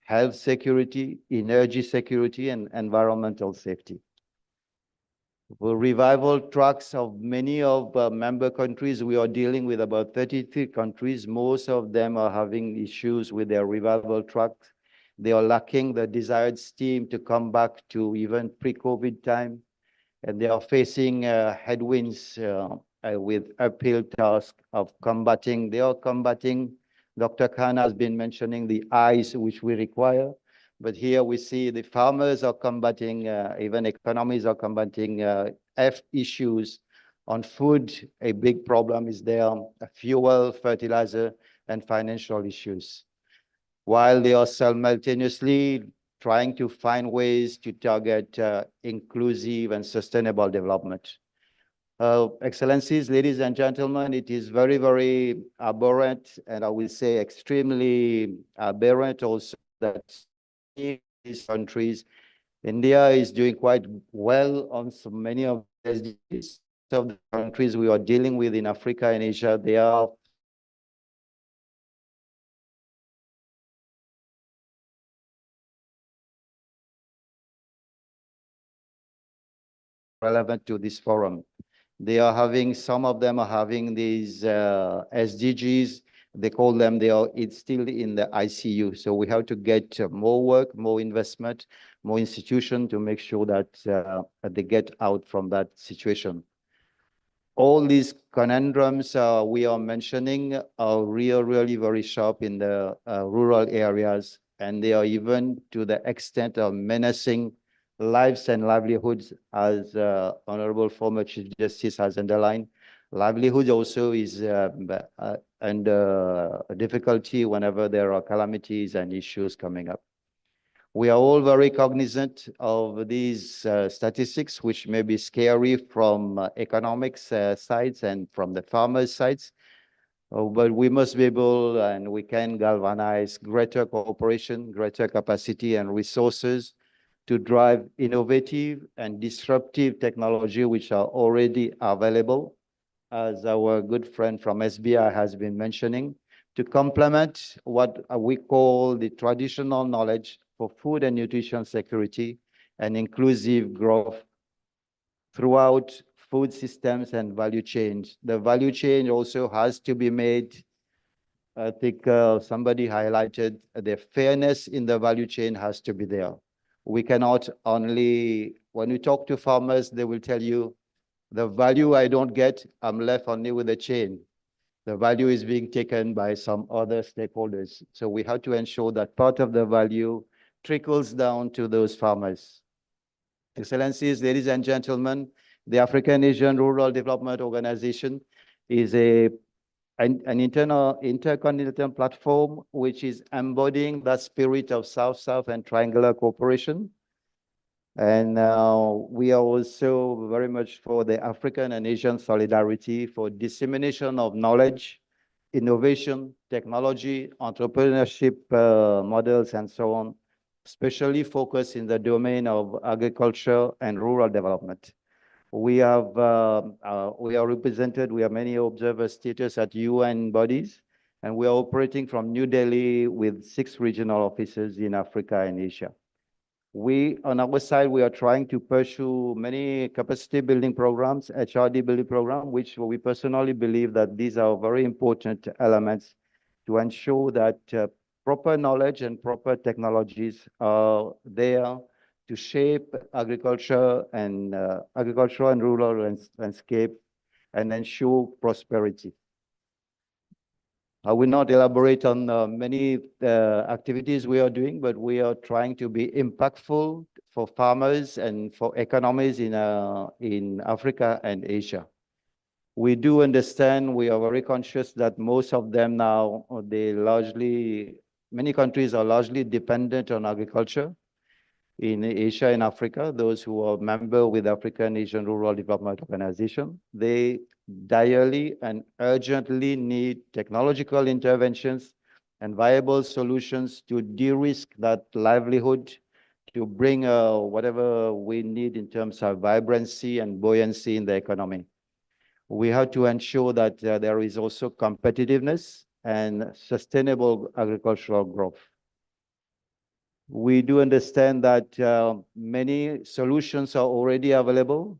health security, energy security, and environmental safety. The revival tracks of many of member countries, we are dealing with about 33 countries. Most of them are having issues with their revival tracks. They are lacking the desired steam to come back to even pre-COVID time. And they are facing headwinds with uphill task of combating. They are combating, Dr. Khan has been mentioning the eyes which we require. But here we see the farmers are combating, even economies are combating issues on food. A big problem is there, fuel, fertilizer, and financial issues. While they are simultaneously trying to find ways to target inclusive and sustainable development. Excellencies, ladies and gentlemen, it is very, very aberrant, and I will say extremely aberrant also that in these countries, India is doing quite well on so many of the SDGs. Of the countries we are dealing with in Africa and Asia, they are relevant to this forum. They are having, some of them are having these SDGs. They call them, it's still in the ICU. So we have to get more work, more investment, more institution to make sure that they get out from that situation. All these conundrums we are mentioning are really very sharp in the rural areas, and they are even to the extent of menacing lives and livelihoods, as Honorable former Chief Justice has underlined. Livelihood also is under difficulty whenever there are calamities and issues coming up. We are all very cognizant of these statistics, which may be scary from economics sides and from the farmers' sides. But we must be able and we can galvanize greater cooperation, greater capacity and resources to drive innovative and disruptive technology which are already available, as our good friend from SBI has been mentioning, to complement what we call the traditional knowledge for food and nutrition security and inclusive growth throughout food systems and value chains. The value chain also has to be made. I think somebody highlighted the fairness in the value chain has to be there. We cannot only, when you talk to farmers, they will tell you, the value I don't get, I'm left only with the chain. The value is being taken by some other stakeholders. So we have to ensure that part of the value trickles down to those farmers. Excellencies, ladies and gentlemen, the African Asian Rural Development Organization is an intercontinental platform which is embodying that spirit of South-South and triangular cooperation. And we are also very much for the African and Asian solidarity for dissemination of knowledge, innovation, technology, entrepreneurship models, and so on, especially focused in the domain of agriculture and rural development. We are represented, we have many observer status at UN bodies, and we are operating from New Delhi with 6 regional offices in Africa and Asia. On our side, we are trying to pursue many capacity building programs, HRD building program, which we personally believe that these are very important elements to ensure that proper knowledge and proper technologies are there to shape agriculture and rural landscape and ensure prosperity. I will not elaborate on many activities we are doing, but we are trying to be impactful for farmers and for economies in Africa and Asia. We do understand, we are very conscious that most of them now, many countries are largely dependent on agriculture in Asia and Africa. Those who are member with African Asian Rural Development Organization, they direly and urgently need technological interventions and viable solutions to de-risk that livelihood, to bring whatever we need in terms of vibrancy and buoyancy in the economy. We have to ensure that there is also competitiveness and sustainable agricultural growth. We do understand that many solutions are already available,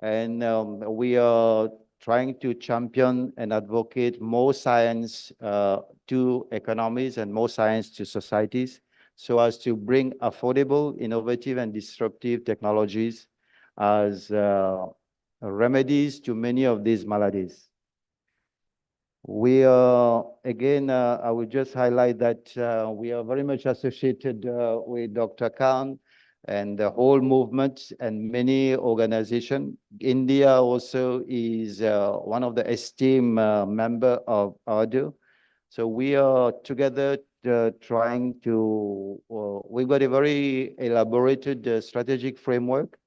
and we are trying to champion and advocate more science to economies and more science to societies so as to bring affordable, innovative, and disruptive technologies as remedies to many of these maladies. We are, again, I would just highlight that we are very much associated with Dr. Khan and the whole movement and many organizations. India also is one of the esteemed member of ARDO. So we are together trying to, we've got a very elaborated strategic framework.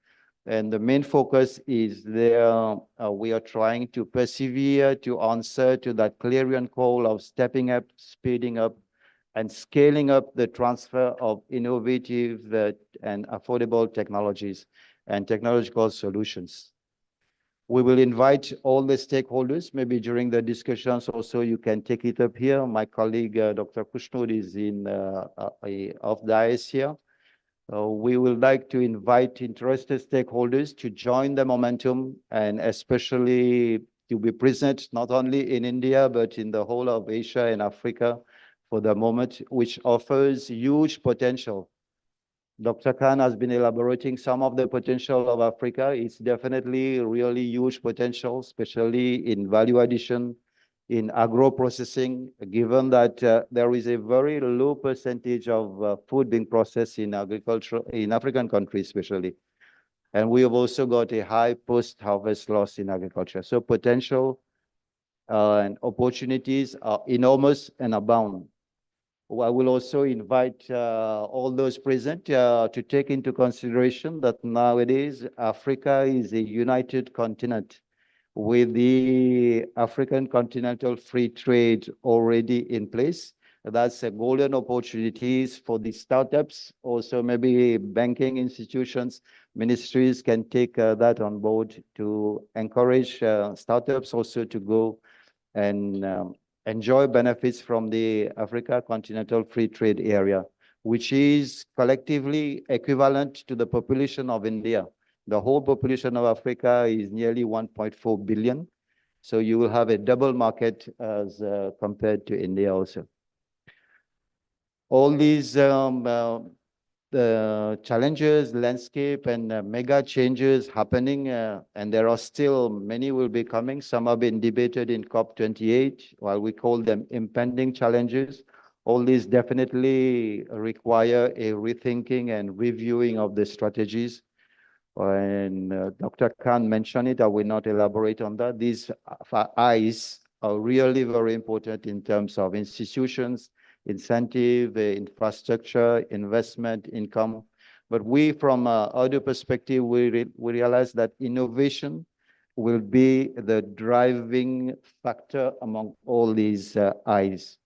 And the main focus is there, we are trying to persevere to answer to that clarion call of stepping up, speeding up, and scaling up the transfer of innovative and affordable technologies and technological solutions. We will invite all the stakeholders, maybe during the discussions also you can take it up here. My colleague, Dr. Kushnur, is in off dais here. We would like to invite interested stakeholders to join the momentum and especially to be present not only in India, but in the whole of Asia and Africa for the moment, which offers huge potential. Dr. Khan has been elaborating some of the potential of Africa. It's definitely really huge potential, especially in value addition, in agro-processing, given that there is a very low percentage of food being processed in agriculture, in African countries especially. And we have also got a high post-harvest loss in agriculture. So potential and opportunities are enormous and abound. I will also invite all those present to take into consideration that nowadays Africa is a united continent with the African Continental Free Trade already in place. That's a golden opportunities for the startups, also maybe banking institutions, ministries can take that on board to encourage startups also to go and enjoy benefits from the Africa Continental Free Trade Area, which is collectively equivalent to the population of India. The whole population of Africa is nearly 1.4 billion. So you will have a double market as compared to India also. All these the challenges, landscape, and mega changes happening, and there are still many will be coming. Some have been debated in COP28, while we call them impending challenges. All these definitely require a rethinking and reviewing of the strategies. And Dr. Khan mentioned it, I will not elaborate on that. These eyes are really very important in terms of institutions, incentive, infrastructure, investment, income. But we, from other perspective, we realize that innovation will be the driving factor among all these eyes.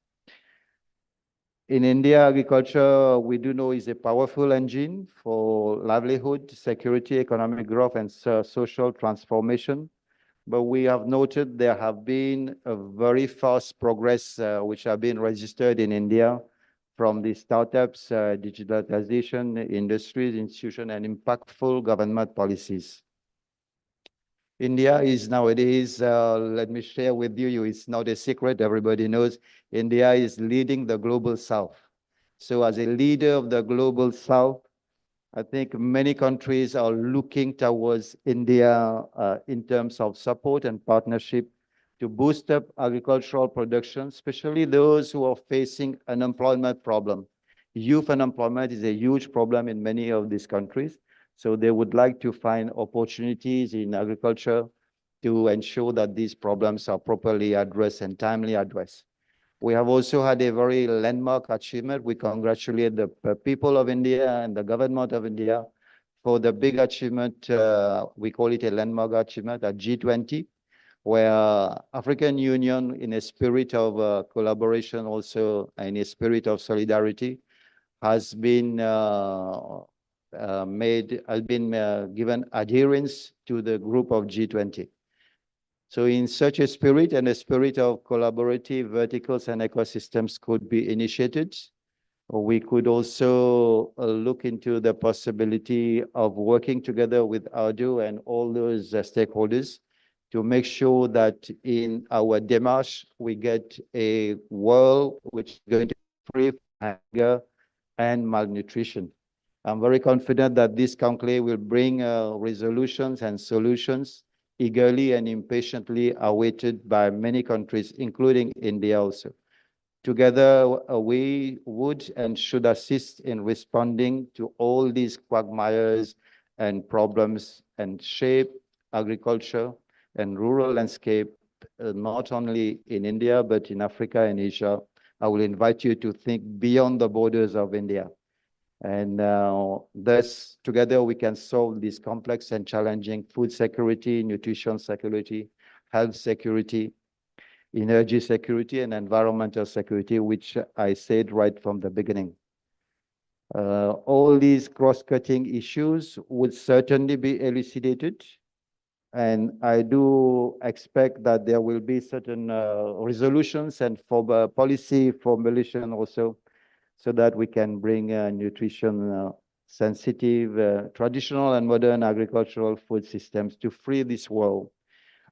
In India, agriculture, we do know, is a powerful engine for livelihood, security, economic growth, and social transformation. But we have noted there have been a very fast progress which have been registered in India from the startups, digitalization, industries, institutions, and impactful government policies. India is nowadays, let me share with you, it's not a secret, everybody knows, India is leading the global south. So as a leader of the global south, I think many countries are looking towards India in terms of support and partnership to boost up agricultural production, especially those who are facing unemployment problem. Youth unemployment is a huge problem in many of these countries. So they would like to find opportunities in agriculture to ensure that these problems are properly addressed and timely addressed. We have also had a very landmark achievement. We congratulate the people of India and the government of India for the big achievement. We call it a landmark achievement at G20, where African Union, in a spirit of collaboration also, and in a spirit of solidarity, has been given adherence to the group of G20. So in such a spirit and a spirit of collaborative verticals and ecosystems could be initiated. We could also look into the possibility of working together with ADO and all those stakeholders to make sure that in our démarche, we get a world which is going to be free from hunger and malnutrition. I'm very confident that this conclave will bring resolutions and solutions eagerly and impatiently awaited by many countries, including India also. Together, we would and should assist in responding to all these quagmires and problems and shape agriculture and rural landscape, not only in India, but in Africa and Asia. I will invite you to think beyond the borders of India. And thus, together, we can solve this complex and challenging food security, nutrition security, health security, energy security, and environmental security, which I said right from the beginning. All these cross-cutting issues would certainly be elucidated. And I do expect that there will be certain resolutions and for policy formulation also, so that we can bring nutrition sensitive, traditional and modern agricultural food systems to free this world.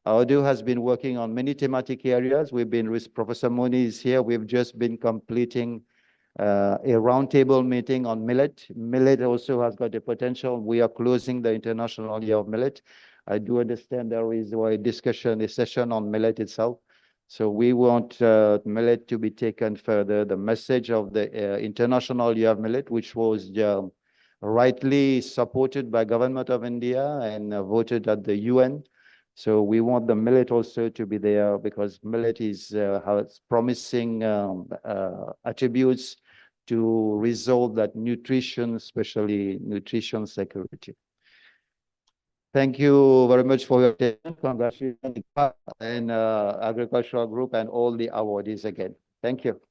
ADO has been working on many thematic areas. We've been with Professor Moni is here. We've just been completing a roundtable meeting on millet. Millet also has got a potential. We are closing the International Year of Millet. I do understand there is a discussion, a session on millet itself. So we want millet to be taken further. The message of the International Year of Millet, which was rightly supported by Government of India and voted at the UN. So we want the millet also to be there because millet has promising attributes to resolve that nutrition, especially nutrition security. Thank you very much for your attention. Congratulations and agricultural group and all the awardees again. Thank you.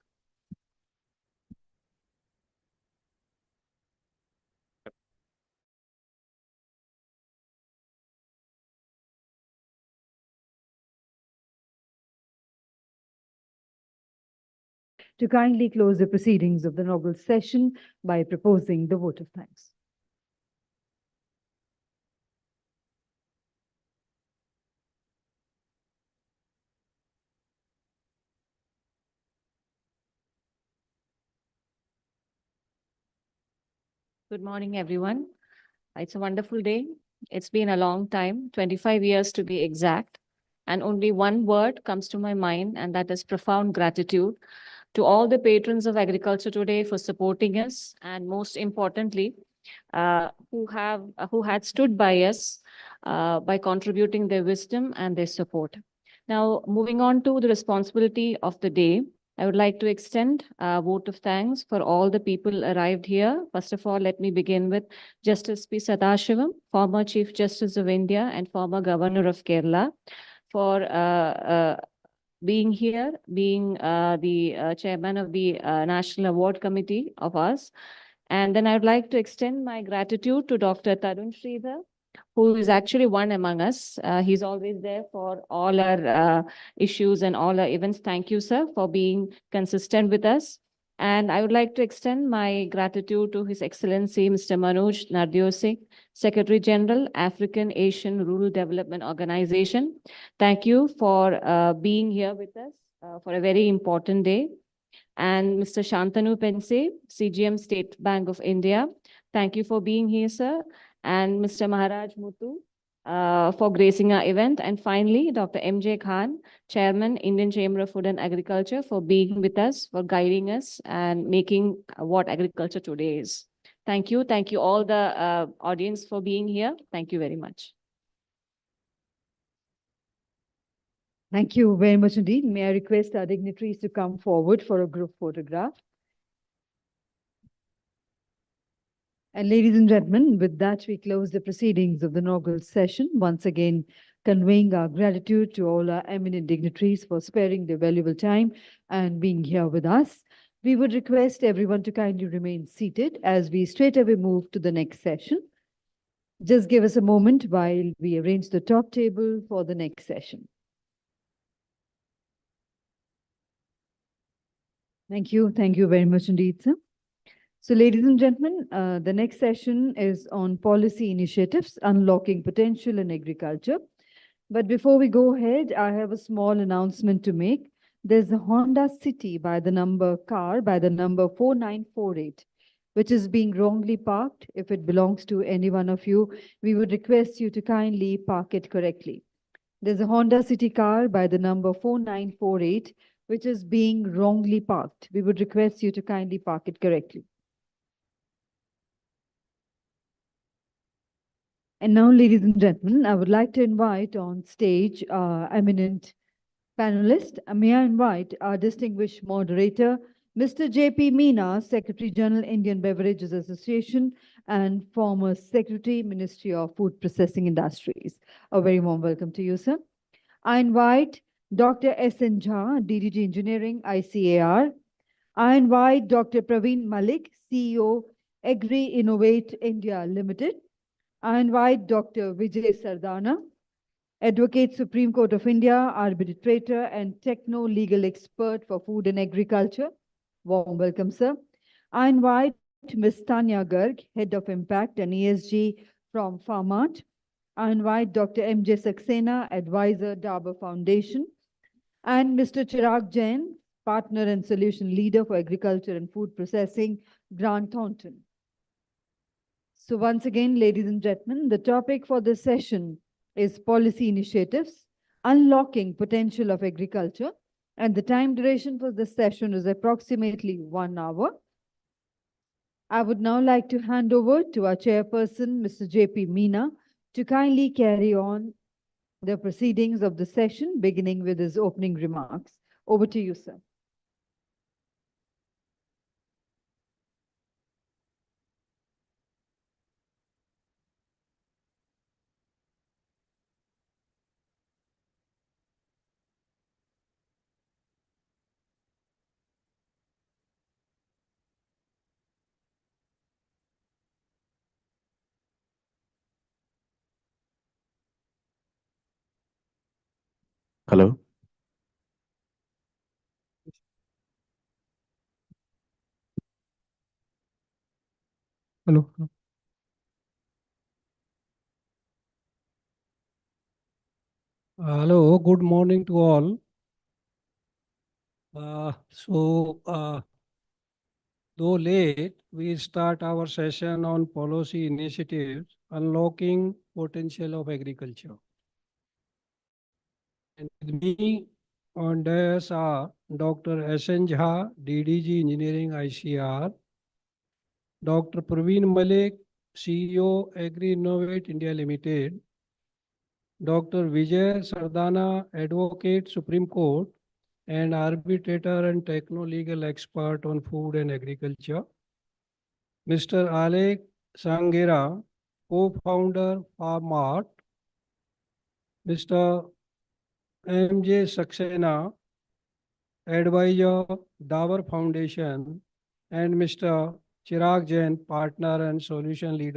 To kindly close the proceedings of the inaugural session by proposing the vote of thanks. Good morning, everyone. It's a wonderful day. It's been a long time, 25 years to be exact. And only one word comes to my mind, and that is profound gratitude to all the patrons of agriculture today for supporting us, and most importantly, who had stood by us by contributing their wisdom and their support. Now, moving on to the responsibility of the day, I would like to extend a vote of thanks for all the people arrived here. First of all, let me begin with Justice P. Sadashivam, former Chief Justice of India and former Governor of Kerala, for being here, being the chairman of the National Award Committee of us. And then I would like to extend my gratitude to Dr. Tarun Sridhar, who is actually one among us. He's always there for all our issues and all our events. Thank you, sir, for being consistent with us. And I would like to extend my gratitude to His Excellency, Mr. Manoj Nardio Singh, Secretary General, African Asian Rural Development Organization. Thank you for being here with us for a very important day. And Mr. Shantanu Pense, CGM State Bank of India. Thank you for being here, sir. And Mr. Maharaj Muthu for gracing our event. And finally, Dr. M.J. Khan, Chairman, Indian Chamber of Food and Agriculture, for being with us, for guiding us and making what agriculture today is. Thank you. Thank you all the audience for being here. Thank you very much. Thank you very much indeed. May I request our dignitaries to come forward for a group photograph. And ladies and gentlemen, with that, we close the proceedings of the inaugural session. Once again, conveying our gratitude to all our eminent dignitaries for sparing their valuable time and being here with us. We would request everyone to kindly remain seated as we straightaway move to the next session. Just give us a moment while we arrange the top table for the next session. Thank you. Thank you very much indeed, sir. So, ladies and gentlemen, the next session is on policy initiatives, unlocking potential in agriculture. But before we go ahead, I have a small announcement to make. There's a Honda City car by the number 4948, which is being wrongly parked. If it belongs to any one of you, we would request you to kindly park it correctly. There's a Honda City car by the number 4948, which is being wrongly parked. We would request you to kindly park it correctly. And now, ladies and gentlemen, I would like to invite on stage our eminent panelist. May I invite our distinguished moderator, Mr. J.P. Meena, Secretary General, Indian Beverages Association, and former Secretary, Ministry of Food Processing Industries. A very warm welcome to you, sir. I invite Dr. S.N. Jha, DDG Engineering, ICAR. I invite Dr. Praveen Malik, CEO, Agri Innovate India Limited. I invite Dr. Vijay Sardana, Advocate, Supreme Court of India, arbitrator and techno-legal expert for food and agriculture. Warm welcome, sir. I invite Ms. Tanya Garg, Head of Impact and ESG from Pharmart. I invite Dr. M.J. Saxena, Advisor, Dabur Foundation, and Mr. Chirag Jain, Partner and Solution Leader for Agriculture and Food Processing, Grant Thornton. So once again, ladies and gentlemen, the topic for this session is policy initiatives, unlocking potential of agriculture, and the time duration for this session is approximately 1 hour. I would now like to hand over to our chairperson, Mr. J.P. Meena, to kindly carry on the proceedings of the session, beginning with his opening remarks. Over to you, sir. Hello. Hello. Hello, good morning to all. though late, we start our session on policy initiatives unlocking potential of agriculture. And with me on dais are Dr. S.N. Jha, DDG Engineering ICR, Dr. Praveen Malik, CEO Agri Innovate India Limited, Dr. Vijay Sardana, Advocate Supreme Court and arbitrator and techno-legal expert on food and agriculture, Mr. Alek Sanghera, co-founder Farmart, Mr. M.J. Saxena, advisor Dabar Foundation, and Mr. Chirag Jain, partner and solution leader